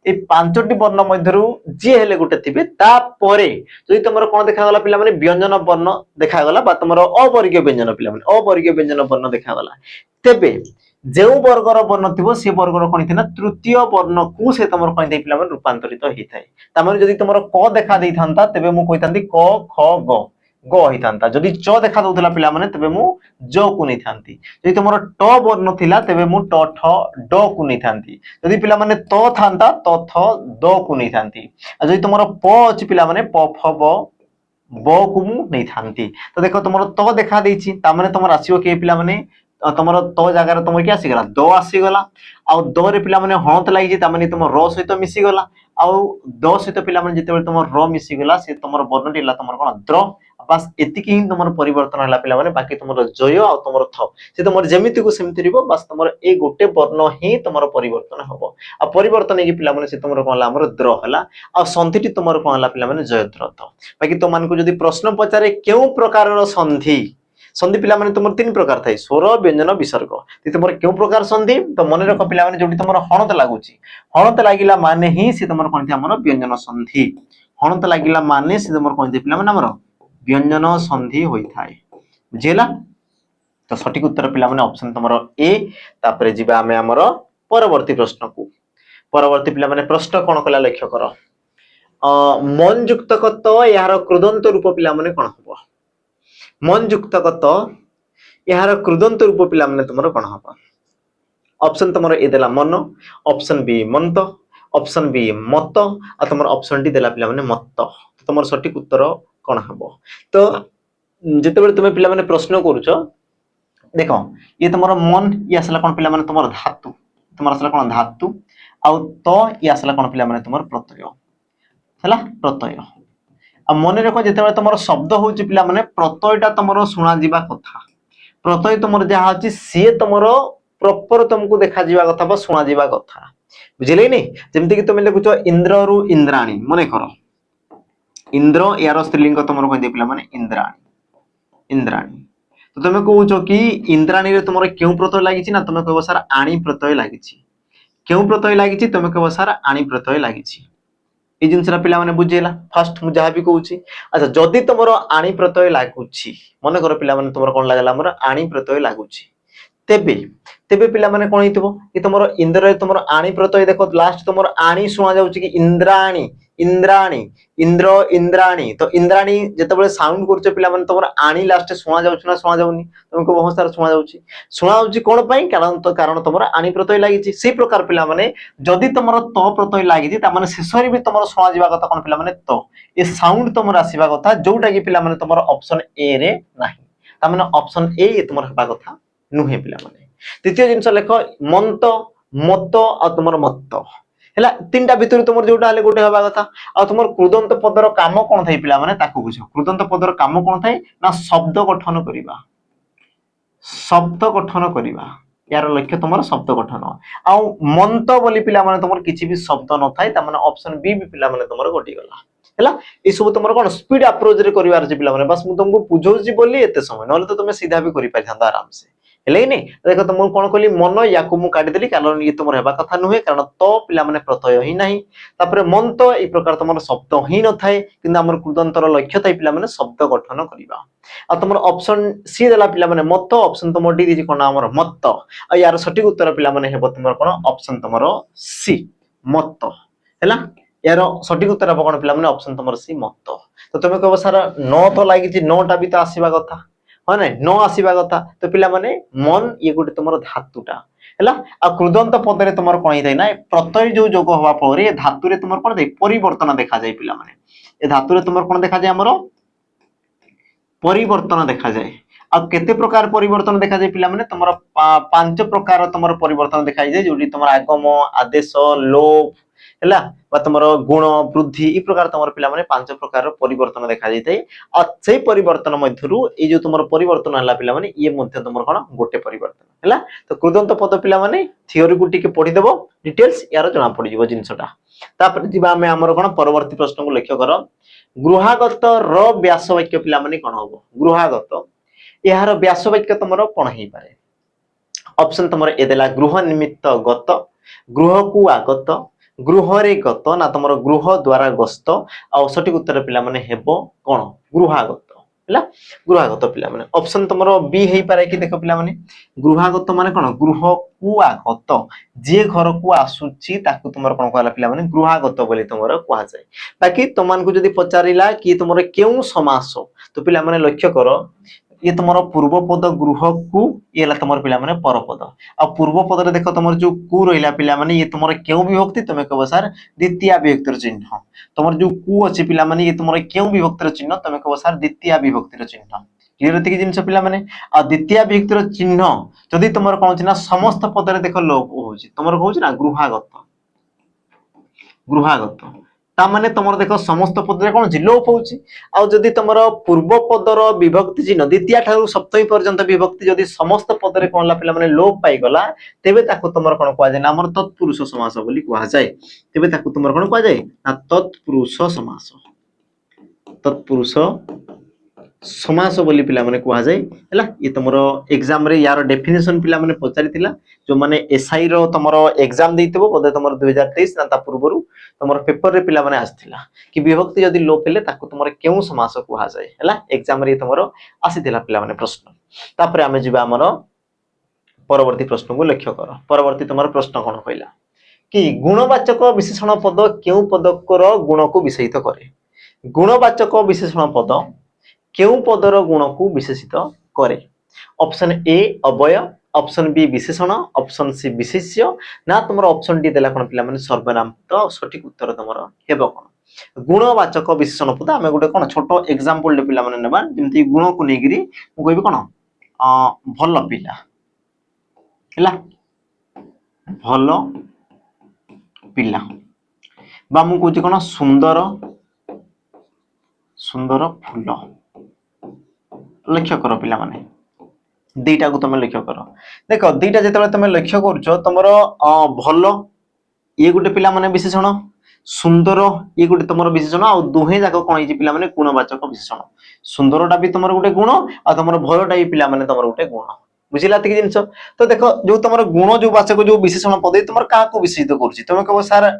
এই পাঁচটি বর্ণ মধ্যরু যে হেলে গোটে থিবে তারপরে যদি তোমার কোন দেখাগলা পিলা মানে ব্যঞ্জন বর্ণ দেখাগলা বা তোমার অবর্গীয় ব্যঞ্জন পিলা মানে অবর্গীয় ব্যঞ্জন বর্ণ দেখাগলা তেবে ଯେଉଁ ବର୍ଗର ବର୍ଣ୍ଣ ଥିବ ସେ ବର୍ଗର କଣ ହେଇଥାଏ ନା ତୃତୀୟ ବର୍ଣ୍ଣକୁ ସେ ତମର କଣ ହେଇଥାଏ ପିଲା ମାନେ ରୂପାନ୍ତରିତ ହେଇଥାଏ ତାମାନେ ଯଦି ତମର କ ଦେଖା ଦେଇଥାନ୍ତା ତେବେ ମୁଁ କହିଥାନ୍ତି କ ଖ ଗ ଗ ହେଇଥାନ୍ତା ଯଦି ଚ ଦେଖା ଦଉଥିଲା ପିଲା ମାନେ ତେବେ ମୁଁ ଜ କୁ ନେଇଥାନ୍ତି ଯଦି ତମର ଟ ବର୍ଣ୍ଣ ଥିଲା ତେବେ ମୁଁ ଟ ଠ ଡ କୁ ନେଇଥାନ୍ତି ଯଦି ପିଲା ମାନେ ତ ଥାନ୍ତା ତ ଥ ଦ କୁ ନେଇଥାନ୍ତି ଆଉ ଯଦି ତମର ପ ଅଛି ପିଲା ମାନେ ପ ଫ ବ ବ କୁ ମୁଁ ନେଇଥାନ୍ତି ତ ଦେଖ ତମର ତ ଦେଖା ଦେଇଛି ତାମାନେ ତମର ଆସିବ କିଏ ପିଲା ମାନେ ତମର ତ ଜାଗାରେ ତମର କି ଆସିଗଲା ଦ ଆସିଗଲା ଆଉ ଦ ରେ ପିଲା ମାନେ ହଣତ ଲାଗିଛି ତାମାନେ ତମ ର ସହିତ ମିଶିଗଲା ଆଉ ଦ ସହିତ ପିଲା ମାନେ ଯେତେବେଳେ ତମର ର ମିଶିଗଲା ସେ ତମର ବର୍ଣ୍ଣଟି ହେଲା ତମର କଣ ଦ୍ର ବାସ୍ ଏତିକି ହିଁ ତମର ପରିବର୍ତ୍ତନ ହେଲା ପିଲା ମାନେ ବାକି ତମର ଜୟ ଆଉ ତମର ଥ ସେ ତମର ଯେମିତିକୁ ସେମିତି ରହିବ ବାସ୍ ତମର ଏଇ ଗୋଟେ ବର୍ଣ୍ଣ ହିଁ ତମର ପରିବର୍ତ୍ତନ ହବ ଆଉ ପରିବର୍ତ୍ତନ ହେଇକି ପିଲା ମାନେ ସେ ତମର କଣ ହେଲା ଆମର ଦ୍ର ହେଲା ଆଉ ସନ୍ଧିଟି ତମର କଣ ହେଲା ପିଲା ମାନେ ଜୟଦ୍ର ବାକି ତମମାନଙ୍କୁ ଯଦି ପ୍ରଶ୍ନ ପଚାରେ କେଉଁ ପ୍ରକାରର ସନ୍ଧି সন্ধি পিলা মানে তোমার তিন প্রকার থাকে স্বর ব্যঞ্জন বিসর্গ তোমার কেউ প্রকার সন্ধি তো মনে রাখ পিলা মানে যেটি তোমার হণত লাগুচি হণত লাগিলা মানে হি সে তোমার কোন আমার ব্যঞ্জন সন্ধি হণত লাগিলা মানে সে তোমার কোন পিলা মানে আমার ব্যঞ্জন সন্ধি হইথায় বুঝিলা তো সঠিক উত্তর পিলা মানে অপশন তোমার এ তারপরে যিবা আমি আমার পরবর্তী প্রশ্নকু পরবর্তী পিলা মানে প্রশ্ন কোন কলা লক্ষ্য কর মন যুক্তকত এর ক্রুদন্ত রূপ পিলা মানে কোন হব মন যুক্তগত এর ক্রুদন্ত রূপ পিলা মানে তোমার কোন হব অপশন তোমার এ দেলা মন অপশন বি মন্ত অপশন বি মত আর তোমার অপশন ডি দেলা পিলা মানে মত তোমার সঠিক উত্তর কোন হব তো যেতবে তুমি পিলা মানে প্রশ্ন করছ দেখ ইয়ে তোমার মন ইয়ে আসলা কোন পিলা মানে তোমার ধাতু তোমার আসলা কোন ধাতু আউ তো ইয়ে আসলা কোন পিলা মানে তোমার প্রত্যয় হলা প্রত্যয় আর মনে রাখ যেতবে তোমার শব্দ হচ্ছে পিলা মানে প্রত্যয়টা তোমার শুনা যা কথা প্রত্যয় তোমার যা আছে সি তোমার প্রপর তোমাকে দেখা যা কথা বা শুনা যা কথা বুঝিলে নি যেমতি কি তুমি লিখুছ ইন্দ্ররু ইন্দ্রাণী মনে কর ইন্দ্র ইয়ার স্ত্রীলিঙ্গ তোমার কই পিলা মানে ইন্দ্রাণী ইন্দ্রাণী তো তুমি কହୁছ কি ইন্দ্রাণী রে তোমার কেউ প্রত্যয় লাগিছি না তুমি কইব স্যার আণি প্রত্যয় লাগিছি কেউ প্রত্যয় লাগিছি তুমি কইব স্যার আণি প্রত্যয় লাগিছি এই জিনিসটা পিলা মানে বুঝেলা ফার্স্ট মু যাহা বি কହୁছি আচ্ছা যদি তোমার আণি প্রত্যয় লাগুছি মনে কর পিলা মানে তোমার কোন লাগলা আমার আণি প্রত্যয় লাগুছি তেবে তেবে পিলা মানে কোন হইতবো কি তোমার ইন্দ্রে তোমার আণি প্রত্যয় দেখো লাস্ট তোমার আণি শুনা যাଉଛି কি ইন্দ্রাণী ইন্দ্রাণী ইন্দ্র ইন্দ্রাণী তো ইন্দ্রাণী যেতবে সাউন্ড করছো পিলা মানে তোমার আণি লাস্টে শুনা যাଉଛି না শুনা যাউনি তুমি কো বহুত সারা শুনা যাଉଛି কোন পাই কারণ তোমার আণি প্রত্যয় লাগিছি সেই প্রকার পিলা মানে যদি তোমার ত প্রত্যয় লাগিছি তা মানে শেষরে বি তোমার শুনা যাবা কথা কোন পিলা মানে ত এ সাউন্ড তোমার আসিবা কথা যোউটা কি পিলা মানে তোমার অপশন এ রে নাই তা মানে অপশন এ তোমার হবা কথা নুহে পিলা মানে তৃতীয় জিনিস লেখ মন্ত মত আর তোমার মত্ত হেলা তিনটা ভিতরে তোমার যোউটা হলে গোটে হবা কথা আর তোমার ক্রুদন্ত পদর কাম কোন থাই পিলা মানে তাকু বুঝ ক্রুদন্ত পদর কাম কোন থাই না শব্দ গঠন করিবা শব্দ গঠন করিবা ইয়ার লক্ষ্য তোমার শব্দ গঠন আউ মন্ত বলি পিলা মানে তোমার কিছু বি শব্দ ন থাই তা মানে অপশন বি বি পিলা মানে তোমার গটি গলা হেলা এই সব তোমার কোন স্পিড অ্যাপ্রোচ রে করিবার আছে পিলা মানে বাস মু তুমକୁ বুঝাউছি বলি এতে সময় নহলে তো তুমি সিধা বি করি পারিথান্তা আরাম সে হেলে নি দেখো তো মু কোন কলি মন ইয়াকু মু কাটি দেলি কারণ ই তোমার হেবা কথা নুহে কারণ তো পিলা মানে প্রত্যয় হি নাই তারপরে মন্ত এই প্রকার তোমার শব্দ হি ন থাই কিন্তু আমার ক্রুদন্তর লক্ষ্য থাই পিলা মানে শব্দ গঠন করিবা আর তোমার অপশন সি দেলা পিলা মানে মত অপশন তোমার ডি দিজি কোন আমার মত আর ইয়ার সঠিক উত্তর পিলা মানে হেব তোমার কোন অপশন তোমার সি মত হেলা यार सठिक उत्तर हम कौन पिला ऑप्शन तुम सी मत तो तुम कह सारा न तो लगी नटा भी तो आसवा कथा हाँ ना न आसवा कथा तो पिला माने मन ये गोटे तुम धातुटा है आ क्रुदंत पदरे तुम कौन होता ना प्रत्यय जो जोग हवा फल धातु तुम कौन दे परिवर्तन देखा जाए पिला माने ए धातु तुम कौन देखा जाए आमर परिवर्तन देखा जाए आ केते प्रकार परिवर्तन देखा जाए पिला माने तुम 5 प्रकार तुम परिवर्तन देखा जाए जो तुम आगम आदेश लोभ है तुम गुण वृद्धि इ प्रकार तुम पिला माने 5 प्रकार परिवर्तन देखा जाए और से परिवर्तन मध्यरु ए जो तुम परिवर्तन हला पिला माने ये मध्य तुम कोन गोटे परिवर्तन है तो क्रुदंत पद पिला माने थ्योरी को टिके पढ़ी देबो डिटेल्स यार जना पड़ी जीवो जिंसटा तापर जिबा आमे हमर कोन परवर्ती प्रश्न को लक्ष्य कर गृहागत र व्यास वाक्य पिला माने कोन हबो गृहागत यार व्यास वाक्य तमरो कोन हेई पारे ऑप्शन तमरो ए देला गृह निमित्त गत गृह को आगत गृह रे गत ना तमरो गृह द्वारा गस्त आ सठिक उत्तर पिला माने हेबो कोन गृहागत ହେଲା गृहागत पिला माने ऑप्शन तमरो बी हेई पारे कि देखो पिला माने गृहागत माने कोन गृह को आगत जे घर को आसुची ताकू तुमर कोन कहला पिला माने गृहागत बोली तुमर कहा जाय बाकी तमान को जदी पचारिला कि तुमर केउ समास तो पिला माने लक्ष्य करो ये तुमर पूर्व पद गृह को ये ला तुमर पिला माने पर पद आ पूर्व पद रे देखो तुमर जो कु रहिला पिला माने ये तुमर केउ विभक्ति तुमे कहबो सर द्वितीय विभक्तिर चिन्ह तुमर जो कु अछि पिला माने ये तुमर केउ विभक्तिर चिन्ह तुमे कहबो सर द्वितीय विभक्तिर चिन्ह क्लियर होती कि जिंस पिला माने आ द्वितीय विभक्तिर चिन्ह जदी तुमर कोन अछि ना समस्त पद रे देखो लोप होछि तुमर होछि ना गृहागत ता माने तुमर देखो समस्त पद रे कोन अछि लोप होछि आ जदी तुमर पूर्व पदर विभक्ति चिन्ह द्वितीय ठारू सप्तमी पर्यंत विभक्ति जदी समस्त पद रे कोन ला पिला माने लोप पाई गला तेबे ताको तुमर कोन कहै जाय हमर तत्पुरुष समास बोली कहै जाय तेबे ताको तुमर कोन कहै जाय ना तत्पुरुष समास बोली पिला माने कहै जाय हला ये तुमरो एग्जाम रे यार डेफिनेशन पिला माने पचारितिला जो माने एसआई रो तुमरो एग्जाम देइतबो बोधे तुमरो 2023 ना ता पूर्वरु तुमरो पेपर रे पिला माने आस्थिला कि विभक्ति जदी लोप हेले ताको तुमरो केउ समास कहै जाय हला एग्जाम रे तुमरो आसीतिला पिला माने प्रश्न तापरे आमे जिबा हमरो परवर्ती प्रश्न को लक्ष्य कर परवर्ती तुमरो प्रश्न कोन कहला कि गुणवाचक विशेषण पद केउ पदकर गुण को विशेषित करे गुणवाचक विशेषण पद केउ पदर गुण को विशेषित करे ऑप्शन ए अवय ऑप्शन बी विशेषण ऑप्शन सी विशेष्य ना तुमरो ऑप्शन डी देला कोन पिला माने सर्वनाम तो सठिक उत्तर तुमरो हेबो कोन गुणवाचक विशेषण पद हमें गोटे कोन छोटो एग्जांपल ले पिला माने नेबा जेंति गुण को नेगिरी मु कहबी कोन भल पिला हैला भल पिला बा मु कहूची कोन सुंदर सुंदर फूल लक्ष्य करो पिला माने दीटा को तुम लक्ष्य करो देखो दीटा जेतबे तुम लक्ष्य करछो तमरो भलो ये गुटे पिला माने विशेषण सुंदर ये गुटे तमरो विशेषण आ दुहे जाको कोन हिची पिला माने गुणवाचक विशेषण सुंदरटा भी तमरो गुटे गुण आ तमरो भलोटा भी पिला माने तमरो गुटे गुण बुझिला तक जिंस तो देखो जो तमरो गुण जो वाचक जो विशेषण पदे तमरो का को विशेषित करछि तुम कहबो सर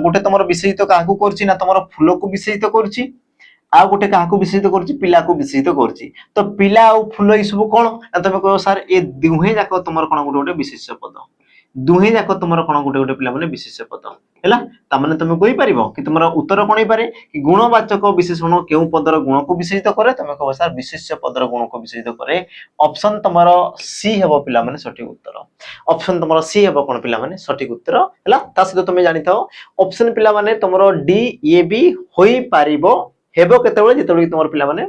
गुटे तमरो विशेषित का को करछि ना तमरो फूल को विशेषित करछि आ गोटे काहाकू विशेषित करछि पिला को विशेषित करछि तो पिला आ फूल ई सब कोन तमे कहबो सर ए दुहे जाको तमरो कोन गोटे गोटे विशेष्य पद दुहे जाको तमरो कोन गोटे गोटे पिला माने विशेष्य पद हैला ता माने तमे कहि परिबो कि तमरो उत्तर कोन हे पारे कि गुणवाचक विशेषण केउ पदर गुण को विशेषित करे तमे कहबो सर विशेष्य पदर गुण को विशेषित करे ऑप्शन तमरो सी हेबो पिला माने सठिक उत्तर ऑप्शन तमरो सी हेबो कोन पिला माने सठिक उत्तर हैला ता सहित तमे जानि थाओ ऑप्शन पिला माने तमरो डी ए बी होई पारिबो हेबो केतेबेले जेतेबेले तुमर पिला माने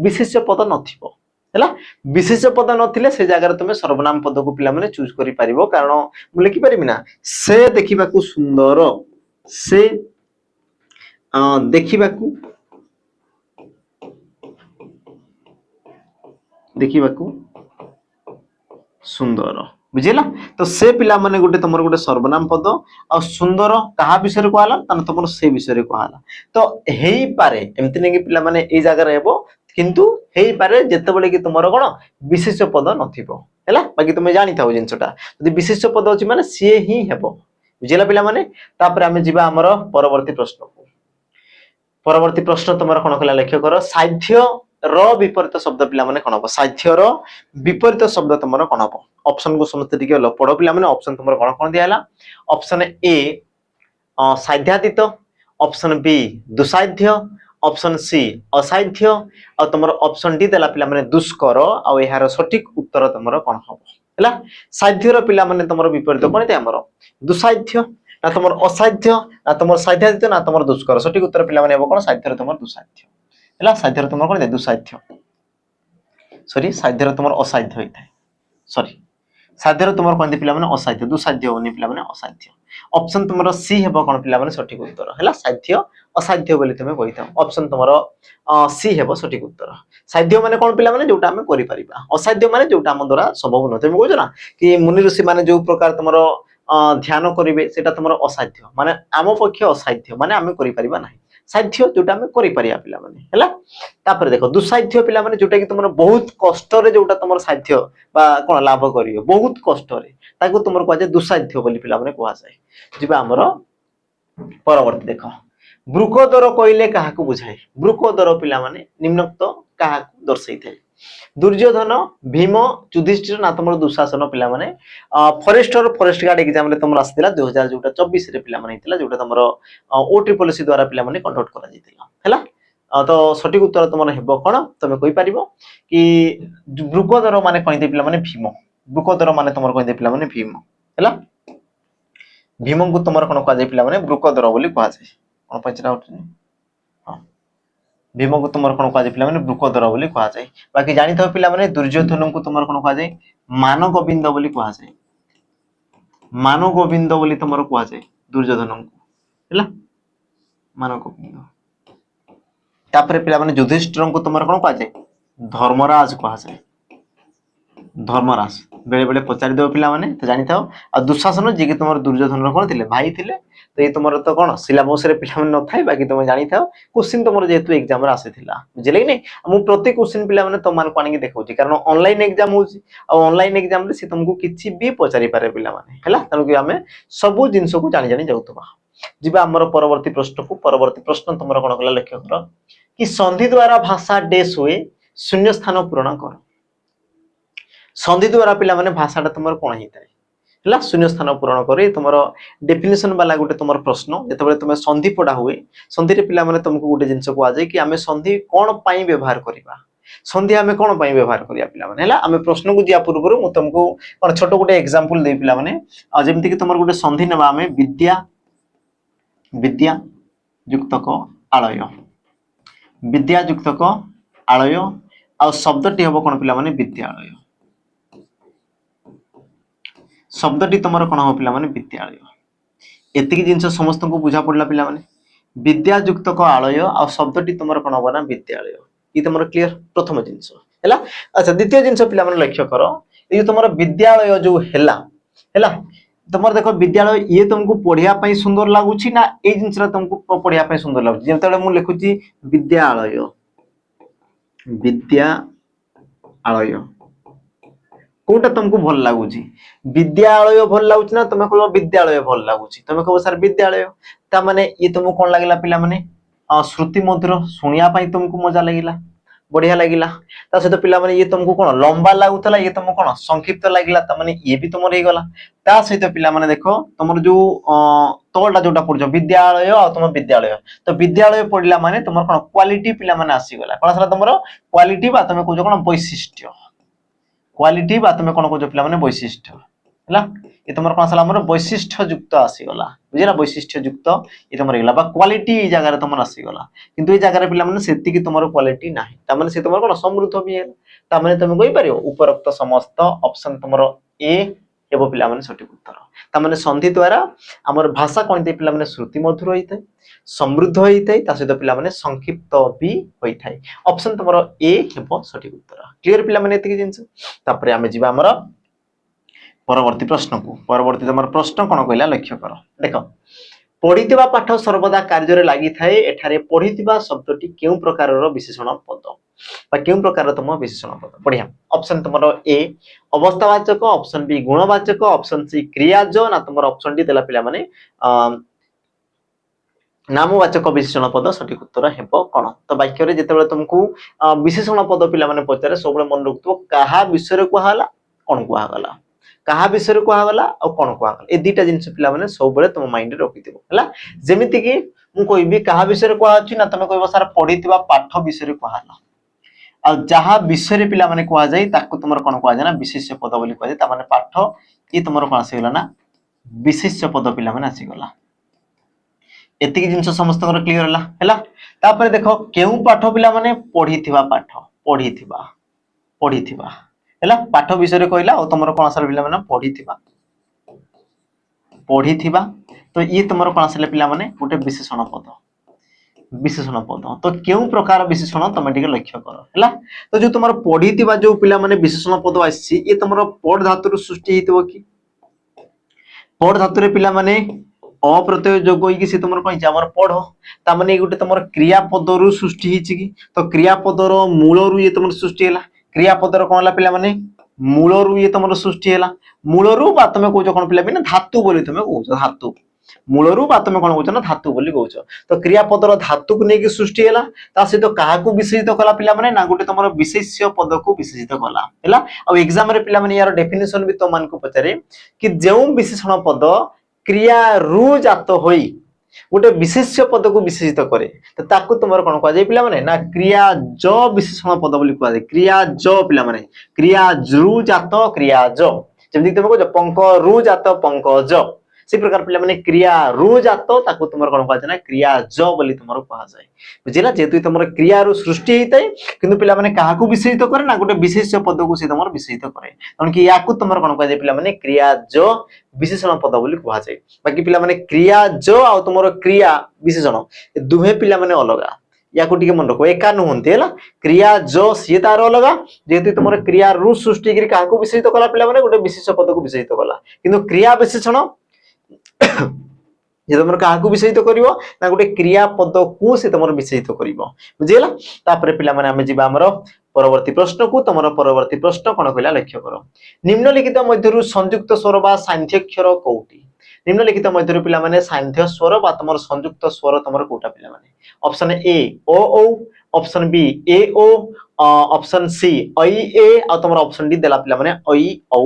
विशेष्य पद नथिबो हैला विशेष्य पद नथिले से जगह रे तुमे सर्वनाम पद को पिला माने चूज करि परिबो कारण मु लिखि परिबि ना से देखिबा को सुंदर से देखिबा को सुंदर बुझिला तो से पिला माने गोटे तमर गोटे सर्वनाम पद आ सुंदर कहा विषय को आला तन तमर से विषय को आला तो हेई पारे एमति ने कि पिला माने ए जगह रे हेबो किंतु हेई पारे जेतेबेले कि तमर कोन विशेष पद नथिबो हैला बाकी तुमे जानि थाओ जिंसटा यदि विशेष पद अछि माने से ही हेबो बुझिला पिला माने तापर हमें जिबा हमर परवर्ती प्रश्न को परवर्ती प्रश्न तमर कोन कला लक्ष्य करो साध्य र विपरीत शब्द पिला माने कोन हो साध्य र विपरीत शब्द तमर कोन हो ऑप्शन को समझते टिके पढ़ो पिला माने ऑप्शन तमर कोन कोन दियाला ऑप्शन ए साध्यातीत ऑप्शन बी दुसाध्य ऑप्शन सी असाध्य और तमर ऑप्शन डी देला पिला माने दुष्कर और एहार सठिक उत्तर तमर कोन हो हैला साध्य र पिला माने तमर विपरीत कोन ते हमर दुसाध्य ना तमर असाध्य ना तमर साध्यातीत ना तमर दुष्कर सठिक उत्तर पिला माने हो कोन साध्य र तमर दुसाध्य हैला साध्य र तमर कोन दे दुसाध्य सॉरी साध्य र तमर असाध्य होइथाय सॉरी साध्य र तमर कोन दे पिला माने असाध्य दुसाध्य होनी पिला माने असाध्य ऑप्शन तमर सी हेबो कोन पिला माने सठिक उत्तर हैला साध्य असाध्य बोली तमे कहिता ऑप्शन तमर सी हेबो सठिक उत्तर साध्य माने कोन पिला माने जोटा हमें करि परिबा असाध्य माने जोटा हम द्वारा संभव न तमे कहजो ना कि मुनि ऋषि माने जो प्रकार तमर ध्यान करेंगे सेटा तुम असाध्य माने आम पक्ष असाध्य माने आम करिपरिबा नाही साध्य जोटा आम करिपरिया पिला माने हैला तापर देखो दुसाध्य पिला माने जोटा कि तुम बहुत कष्ट रे जोटा तुम साध्य बा कोन लाभ करियो बहुत कष्ट रे ताको तुम कहजे दुसाध्य बोली पिला माने कुआ जाय जिबा हमर परवर्ती देखो वृकोदर कहले काहाकू बुझाए वृकोदर पिला माने निम्नोक्त काहाकू दर्शाई थाए दुर्योधन भीम युधिष्ठिर ना तुम दुशासन पिला माने फॉरेस्टर फॉरेस्ट गार्ड एग्जाम रे तुम आसीला 2024 रे पिला माने हितला जोटा तुमरो OTPC द्वारा पिला माने कंडक्ट करा जितला हैला तो सठिक उत्तर तुम हेबो कोन तमे कहि परिबो कि वृकोदर माने कहते पिला माने भीम वृकोदर माने तुम कहते पिला माने भीम हैला भीम को तुम कोन कह जाय पिला माने वृकोदर बोली कह जाय कोन पचरा उठनी हां भीम को तुम कोन कह जाय पिला माने वृकोदर बोली कह जाय बाकी जानि थो पिला माने दुर्योधन को तुम कोन कह जाय मान गोविंद बोली कह जाय मान गोविंद बोली तुम कह जाय दुर्योधन को हैला मान गोविंद तापर पिला माने युधिष्ठिर को तुम कोन कह जाय धर्मराज कह जाय धर्मराज बेले बेले पचारि देव पिला माने तो जानि थाओ आ दुशासन जे कि तुम दुर्योधन कोन थिले भाई थिले तो ये तुम तो कोन सिलेबस रे पिला माने न थाई बाकी तुम जानि थाओ क्वेश्चन तुम जेतु एग्जाम रे आसीथिला बुझले कि नै मु प्रति क्वेश्चन पिला माने तुम मान को आनी देखौची कारण ऑनलाइन एग्जाम होची आ ऑनलाइन एग्जाम रे से तुमको किछि भी पचारि पारे पिला माने हैला तनो कि हमें सब जिंस को जानि जानि जाउतबा जिबा हमर परवर्ती प्रश्न तुमरा कोन कला लक्ष्य कर कि संधि द्वारा भाषा डेस हुए शून्य स्थान पूर्ण कर संधि द्वारा पिला माने भाषाटा तुमर कोन हिताय हला शून्य स्थान पूर्ण करे तुमर डेफिनेशन वाला गोटे तुमर प्रश्न जेतबे तुमे संधि पढा हुए संधि रे पिला माने तुमको गोटे जिंस को आ जाय कि हमें संधि कोन पई व्यवहार करिबा संधि हमें कोन पई व्यवहार करिया पिला माने हला हमें प्रश्न को जिया पूर्व मु तुमको कोन छोटो गोटे एग्जांपल दे पिला माने जेमति कि तुमर गोटे संधि नबा हमें विद्या विद्या युक्तक आलय विद्या युक्तक आलय आ शब्दटी हबो कोन पिला माने विद्यालय शब्दटी तुमर कोन हो पिला माने विद्यालय एतिकी जिंस समस्त को बुझा पड़ला पिला माने विद्या युक्तक आलय आ शब्दटी तुमर कोन होबा ना विद्यालय ई तुमर क्लियर प्रथम जिंस हैला अच्छा द्वितीय जिंस पिला माने लक्ष्य करो ए तुमर विद्यालय जो हैला हैला तुमर देखो विद्यालय ये तुमको पढ़िया पई सुंदर लागुची ना ए जिंसरा तुमको पढ़िया पई सुंदर लागुची जेतले मु लिखुची विद्यालय विद्यालय कोटा तुमको भल लागुची विद्यालय भल लागुची ना तुम कहबो विद्यालय भल लागुची तुम कहबो सर विद्यालय ता माने ये तुमको कोन लागिला पिला माने श्रुति मधुर सुनिया पई तुमको मजा लागिला बढ़िया लागिला ता सहित पिला माने ये तुमको कोन लंबा लागुतला ये तुमको कोन संक्षिप्त लागिला ता माने ये भी तुमर हे गला ता सहित पिला माने देखो तुमर जो तोलटा जोटा पड़जो विद्यालय आ तुम विद्यालय तो विद्यालय पढ़ला माने तुमर कोन क्वालिटी पिला माने आसी गला कोन सला तुमर क्वालिटी बा तुम कहजो कोन वैशिष्ट्य क्वालिटी बा तुम कोन कहजो पिला माने वैशिष्ट्य हला ये तुमर कोन सला हमर वैशिष्ट्य युक्त आसी गला बुझिला वैशिष्ट्य युक्त ये तुमर गेला बा क्वालिटी ई जगह रे तुमर आसी गला किंतु ई जगह रे पिला माने सेति कि तुमर क्वालिटी नाही ता माने से तुमर कोन समृद्ध भी है ता माने तुम कहि परियो उपरोक्त समस्त ऑप्शन तुमर ए हेबो पिला माने सठिक उत्तर ता माने संधि द्वारा हमर भाषा कोनते पिला माने श्रुति मधुर होइते समृद्ध होइते ता सहित पिला माने संक्षिप्त भी होइथाय ऑप्शन तुमर ए हेबो सठिक उत्तर क्लियर पिला माने एतिकी जिंस तापरे हमें जिबा हमर परवर्ती प्रश्न को परवर्ती तुम प्रश्न कौन कहला लक्ष्य कर देख पढ़िथिबा पाठ सर्वदा कार्य रे लागि थाए एठारे पढ़िथिबा शब्दटी केउ प्रकार रो विशेषण पद बा केउ प्रकार तुम विशेषण पद बढ़िया ऑप्शन तुमरो ए अवस्थावाचक ऑप्शन बी गुणवाचक ऑप्शन सी क्रियाज ना तुमरो ऑप्शन डी देला पिला माने नामवाचक विशेषण पद सठिक उत्तर हेबो कोन तो वाक्य रे जेतेबेले तुमको विशेषण पद पिला माने पचारे सबले मन रखतो काहा विषय को हला कोन को हला कहा विषय को गला और कोन को गला ए दीटा जिंस पिला माने सब बेले तुम माइंड रे रखिथिबो हला जेमिति कि मु कहबी कहा विषय को अछि ना तुम कहबो सर पढ़िथिबा पाठ विषय को हला आ जहा विषय रे पिला माने को जाय ताको तुमर कोन को जाय ना विशेष्य पद बोली को जाय ता माने पाठ ई तुमर कोन आसी गला ना विशेष्य पद पिला माने आसी गला एतिकी जिंस समस्त क्लियर हला हला तापर देखो केउ पाठ पिला माने पढ़िथिबा पाठ पढ़िथिबा हैला पाठ विषय कहला और तुमर कोन आसले पिला माने पढ़िथिबा तो ये तुमर कोन आसले पिला माने गोटे विशेषण पद तो केउ प्रकार विशेषण तुम टिके लक्ष्य कर हैला तो जो तुमर पढ़िथिबा जो पिला माने विशेषण पद आसी ये तुमर पढ़ धातु रु सृष्टि हितबो कि पढ़ धातु पिला माने अप्रत्यय जोग होइकी से तुमर कहि हमर पढ़ ता माने गुटे तुमर क्रियापद रु सृष्टि हिची की तो क्रियापद रो मूल रु ये तुमर सृष्टि हैला क्रियापद रो कोनला पिला माने मूल रु ये तुमर सृष्टि हैला मूल रु बा तुमे कहउछ कोन पिला बिना धातु बोली तुमे कहउछ धातु मूल रु बा तुमे कोन कहउछ ना धातु बोली कहउछ तो क्रियापद रो धातु को नेकी सृष्टि हैला ता से तो काहा को विशेषित कला पिला माने ना गुटे तुमर विशेष्य पद को विशेषित कला हैला आ एग्जाम रे पिला माने यार डेफिनेशन भी तो मान को पचारे कि जेउ विशेषण पद क्रिया रु जात होई गोटे विशेष्य पद को विशेषित करे तो ताकू तुमर कोन कहै जाय पिला माने ना क्रिया ज विशेषण पद बोली कहै क्रिया ज पिला माने क्रिया रु जात क्रिया ज जेमि तुम कहै पंक रु जात पंकज से प्रकार पिला माने क्रिया रु जात ताकू तुमर कोन कहै ना क्रिया ज बोली तुमर कहै जाय बुझिला जेतु तुमर क्रिया रु सृष्टि हितै किंतु पिला माने काहा को विशेषित करे ना गोटे विशेष्य पद को से तुमर विशेषित करे कारण कि याकू तुमर कोन कहै जाय पिला माने क्रिया ज विशेषण पद बोली कहै जाय बाकी पिला माने क्रिया ज आ तुमर क्रिया विशेषण दुहे पिला माने अलगा या को टिके मन रखो एका नहंती हैला क्रिया ज सी तार अलगा जेतु तुमर क्रिया रु सृष्टि करी काहा को विशेषित कला पिला माने गोटे विशेष पद को विशेषित कला किंतु क्रिया विशेषण जे तुमर काहा को विशेषित करिवो ना गोटे क्रिया पद को से तुमर विशेषित करिवो बुझिला तापर पिला माने हमें जिबा हमर परवर्ती प्रश्न को तुमर परवर्ती प्रश्न कोन कहला लक्ष्य करो निम्नलिखित मध्यरु संयुक्त स्वर बा सांध्यक्षर कोउटी निम्नलिखित मध्यरु पिला माने सांध्य स्वर बा तुमर संयुक्त स्वर तुमर कोटा पिला माने ऑप्शन ए ओ ओ ऑप्शन बी ए ओ ऑप्शन सी ऐ ए आ तुमर ऑप्शन डी देला पिला माने ऐ औ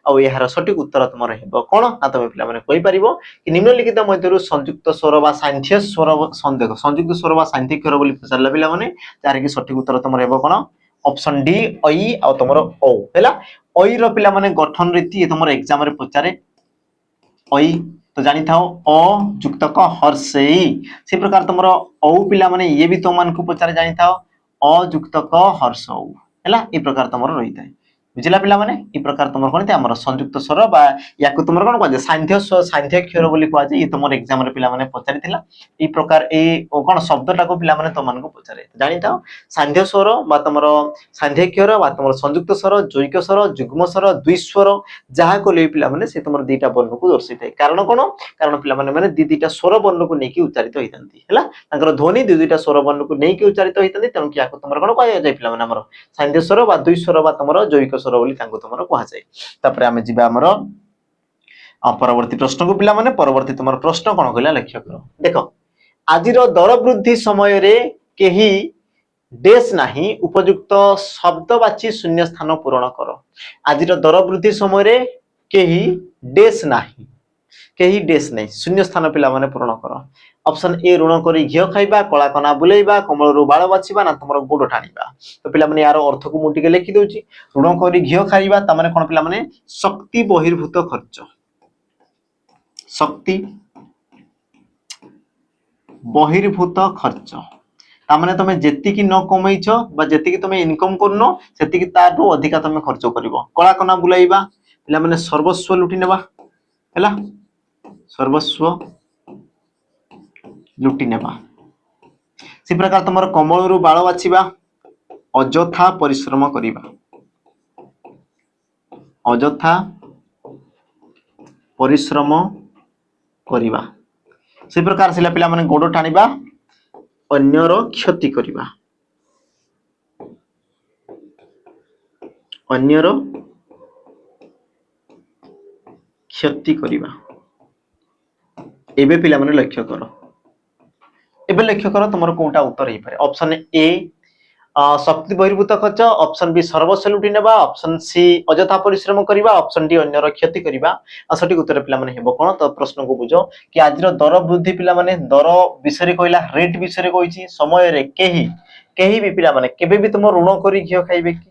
आ एहार सठिक उत्तर तुमर हेबो कोन ना तुम पिला माने कहि परिबो कि निम्नलिखित मध्यरु संयुक्त स्वर बा सांध्य स्वर संयुक्त स्वर बा सांध्यक्षर बोली पचारला पिला माने तार कि सठिक उत्तर तुमर हेबो कोन ऑप्शन डी ऐ आ तुमर औ हैला ऐ रो पिला माने गठन रीति ये तुमर एग्जाम रे पचारे ऐ तो जानी थाओ अ युक्त क हर्षेई से प्रकार तुमरो औ पिला माने ये भी तो मान को पचारे जानी थाओ अ युक्त क हर्षौ हैला ए प्रकार तुमरो रही थाए बुझिला पिला माने ई प्रकार तुमर कोन हमर संयुक्त स्वर बा याकु तुमर कोन कहजे सांध्यक्षर बोली कहजे ई तुमर एग्जाम रे पिला माने पचारि थिला ई प्रकार ए कोन शब्दटा को पिला माने तमान को पचारे जानि थाओ सांध्य स्वर बा तुमर सांध्यक्षर बा तुमर संयुक्त स्वर जैक स्वर युग्म स्वर द्विस्वर जहा को ले पिला माने से तुमर दीटा वर्ण को दर्शित है कारण कोन कारण पिला माने माने दीटा स्वर वर्ण को नेकी उच्चारित होइतंती हैला तांकर ध्वनि दीटा स्वर वर्ण को नेकी उच्चारित होइतंती तन कि याकु तुमर कोन कहय जाय पिला माने हमर सांध्य स्वर बा द्विस्वर बा तुमर जैक स्वर बोली तांको तुमर कहै जाय तापर हमें जिबा हमर परवर्ती प्रश्न को पिला माने परवर्ती तुमर प्रश्न कोन कहला लक्ष्य करो देखो आजिर दर वृद्धि समय रे केही डेस नाही उपयुक्त शब्दवाची शून्य स्थान पूरण करो आजिर दर वृद्धि समय रे केही डेस नाही केही डेस नहीं शून्य स्थान पिला माने पूरण करो ऑप्शन ए ऋण करी घियो खाइबा कला कना बुलेइबा कमल रु बाळ बाछिबा ना तुमर गोड़ टाणीबा तो पिला माने यार अर्थ को मुटिके लिखि दोची ऋण करी घियो खाइबा त माने कोन पिला माने शक्ति बहिर्भूत खर्च शक्ति बहिर्भूत खर्च ता माने तमे जेति की न कमैछ बा जेति की तमे इनकम करनो सेति की तारु अधिका तमे खर्च करिवो कला कना बुलाइबा पिला माने सर्वस्व लुटि नेबा हैला सर्वस्व लुटि नेबा से प्रकार तुमर कमल रु बाळ बाछिबा अजथा परिश्रम करिबा अजथा परिश्रम करिबा से प्रकार सिला पिला माने गोड़ टाणीबा अन्यर क्षति करिबा अन्यर क्षति करिबा एबे पिला माने लक्ष्य करो एबे लक्ष्य करो तुमर कोटा उत्तर हे पारे ऑप्शन ए शक्ति बहिर्भूत खर्च ऑप्शन बी सर्वस्व लुटि नेबा ऑप्शन सी अजथा परिश्रम करिबा ऑप्शन डी अन्यर क्षति करिबा सठिक उत्तर पिला माने हेबो कोन तो प्रश्न को बुझो कि आजिर दर वृद्धि पिला माने दर विषय कहला रेट विषय कहिछि समय रे केही भी पिला माने केबे भी तुम ऋण करी घियो खाइबे कि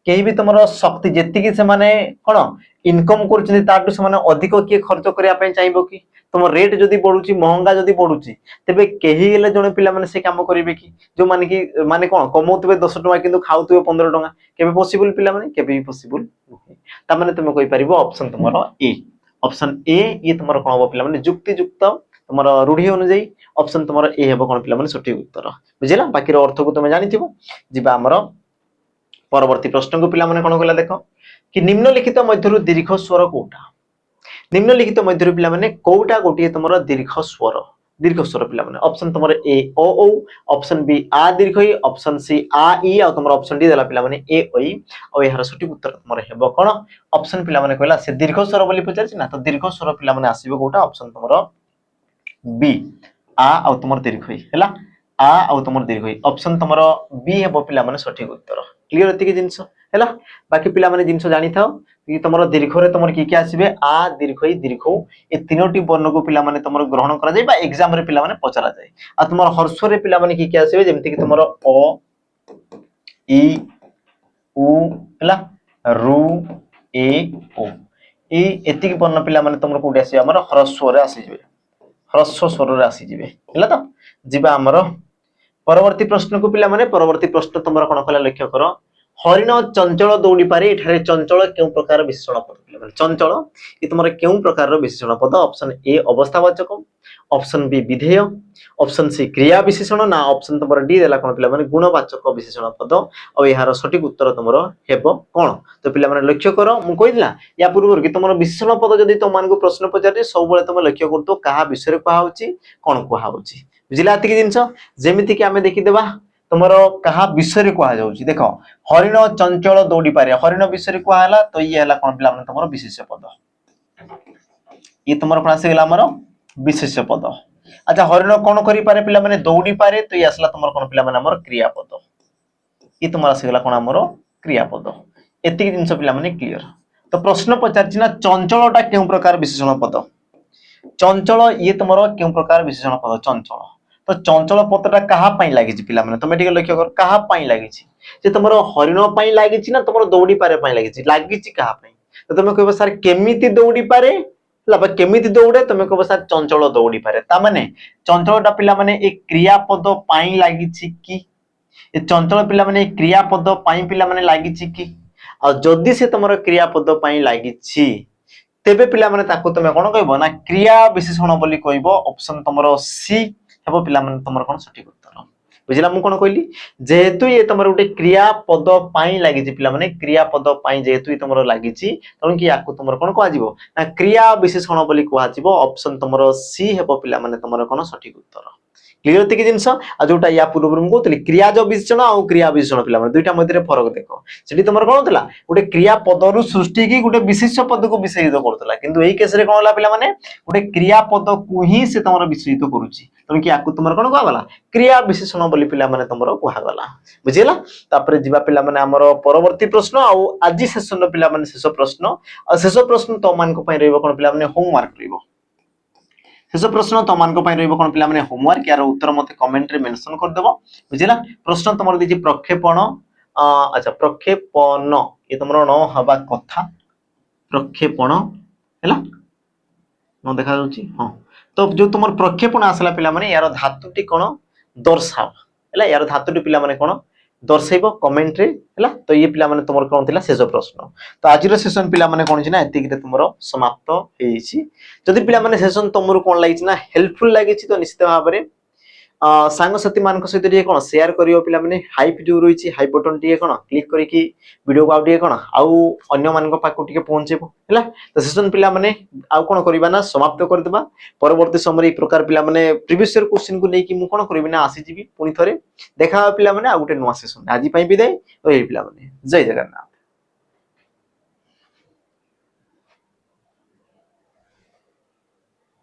केही भी तुमर शक्ति जेति कि से माने कोन इनकम करछथि ताटु से माने अधिक के खर्च करिया पय चाहिबो कि तुम रेट जदी बढ़ुची महंगा जदी बढ़ुची तेबे केही गेले जने पिला माने से काम करिवे कि जो माने कि माने कोन कमौतबे 10 टका किंतु खाउतबे 15 टका केबे पॉसिबल पिला माने केबे भी पॉसिबल नहे ता माने तुम कहि परिबो ऑप्शन तुमरो ए ऑप्शन ए ये तुमरो कोन हो पिला माने युक्ति युक्त तुमरो रूढ़ी अनुसार ऑप्शन तुमरो ए हेबो कोन पिला माने सठिक उत्तर बुझिला बाकी रो अर्थ को तुम जानिथिबो जिबा हमरो परवर्ती प्रश्न को पिला माने कोन कहला देखो कि निम्नलिखित मध्यरु दीर्घ स्वर कोटा निम्नलिखित मध्य पिला माने कोटा गोटे तुमर दीर्घ स्वर पिला माने ऑप्शन तुमर ए ओ औ ऑप्शन बी आ दीर्घ ई ऑप्शन सी आ ई आ तुमर ऑप्शन डी देला पिला माने ए ओई और यार सठिक उत्तर तुमर हेबो कोन ऑप्शन पिला माने कहला से दीर्घ स्वर बोली पचार ना तो दीर्घ स्वर पिला माने आसीबो कोटा ऑप्शन तुमर बी आ आ तुमर दीर्घ ई हैला आ आ तुमर दीर्घ ई ऑप्शन तुमर बी हेबो पिला माने सठिक उत्तर क्लियर एति के जिंस हैला बाकी पिला माने जिंस जानि थाओ कि तुमर दीर्घ रे तुमर की आसीबे आ दीर्घ ई दीर्घ ए तीनोटी वर्ण को पिला माने तुमर ग्रहण करा जाय बा एग्जाम रे पिला माने पचरा जाय आ तुमर हर्ष रे पिला माने की आसीबे जेमति कि तुमर अ ई उ हैला रु ए ओ ए एति के वर्ण पिला माने तुमर कोडी आसी हमर ह्रस्व रे आसी जबे ह्रस्व स्वर रे आसी जबे हैला तो जिबा हमर परवर्ती प्रश्न को पिला माने परवर्ती प्रश्न तुमर कोन कला लक्ष्य करो हरिण चंचल दौड़ी पारे एठारे चंचल केउ प्रकार विशेषण पद पिला माने चंचल ये तुमर केउ प्रकार विशेषण पद ऑप्शन ए अवस्थावाचक ऑप्शन बी विधेय ऑप्शन सी क्रिया विशेषण ना ऑप्शन तुमर डी देला कोन पिला माने गुणवाचक विशेषण पद और यार सठिक उत्तर तुमर हेबो कोन तो पिला माने लक्ष्य करो मु कहिला या पूर्व कि तुमर विशेषण पद जदी तुम मान को प्रश्न पचारे सब बेले तुम लक्ष्य करतो कहा विषय को हाउची कोन को हाउची बुझिला अति के जिंस जेमिति कि हमें देखि देबा तुमर कहा विषय को जाउची देखो हरिण चंचल दौड़ी पारे हरिण विषय को हला तो ये हला कोन पिला माने तुमर विशेष पद ये तुमर कोन आसी गेला हमर विशेष पद अच्छा हरिण कोन करि पारे पिला माने दौड़ी पारे तो ये आसला तुमर कोन पिला माने हमर क्रियापद ये तुमर आसी गेला कोन हमर क्रियापद एति जिंस पिला माने क्लियर तो प्रश्न पचारछि ना चंचलटा केउ प्रकार विशेषण पद चंचल ये तुमर केउ प्रकार विशेषण पद चंचल तो चंचल पदटा कहा पई लागिछि पिला माने तुमे ठीक लक्ष्य कर कहा पई लागिछि जे तुमर हरिण पई लागिछि ना तुमर दौड़ी पारे पई लागिछि कहा पई तो तुमे कहबो सर केमिति दौड़ी पारे ला केमिति दौड़े तुमे कहबो सर चंचल दौड़ी पारे ता माने चंचलटा पिला माने एक क्रियापद पई लागिछि कि ए चंचल पिला माने क्रियापद पई पिला माने लागिछि कि आ जदी से तुमर क्रियापद पई लागिछि तेबे पिला माने ताको तुमे कोन कहबो ना क्रिया विशेषण बोली कहबो ऑप्शन तुमर सी हेबो पिला माने तुमर कोन सठिक उत्तर बुझिला मु कोन कहली जेहेतु ये तुमर उटे क्रियापद पई लागिछि पिला माने क्रियापद पई जेहेतु ये तुमर लागिछि तण कि याकु तुमर कोन कहआ जिवो ना क्रिया विशेषण बोली कहआ जिवो ऑप्शन तुमर सी हेबो पिला माने तुमर कोन सठिक उत्तर क्लियर एति के जिंस आ जोटा या पूर्व मु कहतली क्रियाज विशेषण आ क्रिया विशेषण पिला माने दुईटा मध्ये फरक देखो सेठी तुमर कोन होतला उटे क्रियापद रु सृष्टि की उटे विशेष पद को विशेषित करतला किंतु एई केस रे कोन होला पिला माने उटे क्रियापद को ही से तुमर विशेषित करूची तण कि याकु तुमर कोन कहगला क्रिया विशेषण बोली पिला माने तुमर कहगला बुझिला तापर जिबा पिला माने हमर परवर्ती प्रश्न आ आज सेशन पिला माने शेष प्रश्न तो मान को पई रहबो कोन पिला माने होमवर्क रहबो शेष प्रश्न तो मान को पई रहबो कोन पिला माने होमवर्क यार उत्तर मते कमेंट रे मेंशन कर देबो बुझिला प्रश्न तुमर दिछि प्रक्षेपण अच्छा प्रक्षेपण ये तुमर न हबा कथा प्रक्षेपण हैला न देखा जाउची हां तो जो तुमर प्रक्षेपण आसला पिला माने यार धातुटी कोन दर्शाव हैला यार धातुटी पिला माने कोन दर्शाइबो कमेंट रे हैला तो ये पिला माने तुमर कोन थिला शेष प्रश्न तो आज रो सेशन पिला माने कोन छि ना एति कि तुमर समाप्त हेइ छि जदि पिला माने सेशन तुमर कोन लागि छि ना हेल्पफुल लागि छि तो निश्चित भाबरे सांग साथी मान को सहित कोन शेयर करियो पिला माने हाई वीडियो रही छि हाई बटन टी कोन क्लिक करी कि वीडियो को आउट कोन आउ अन्य मान को पाको टी पहुंचेबो हैला तो सेशन पिला माने आउ कोन करबा ना समाप्त कर देबा परवर्ती समय एक प्रकार पिला माने प्रीवियस ईयर क्वेश्चन को लेकी मु कोन करबी ना आसी जीबी पुनी थरे देखा पिला माने आ गुटे नवा सेशन आजि पई विदाई ओइ पिला माने जय जगन्नाथ।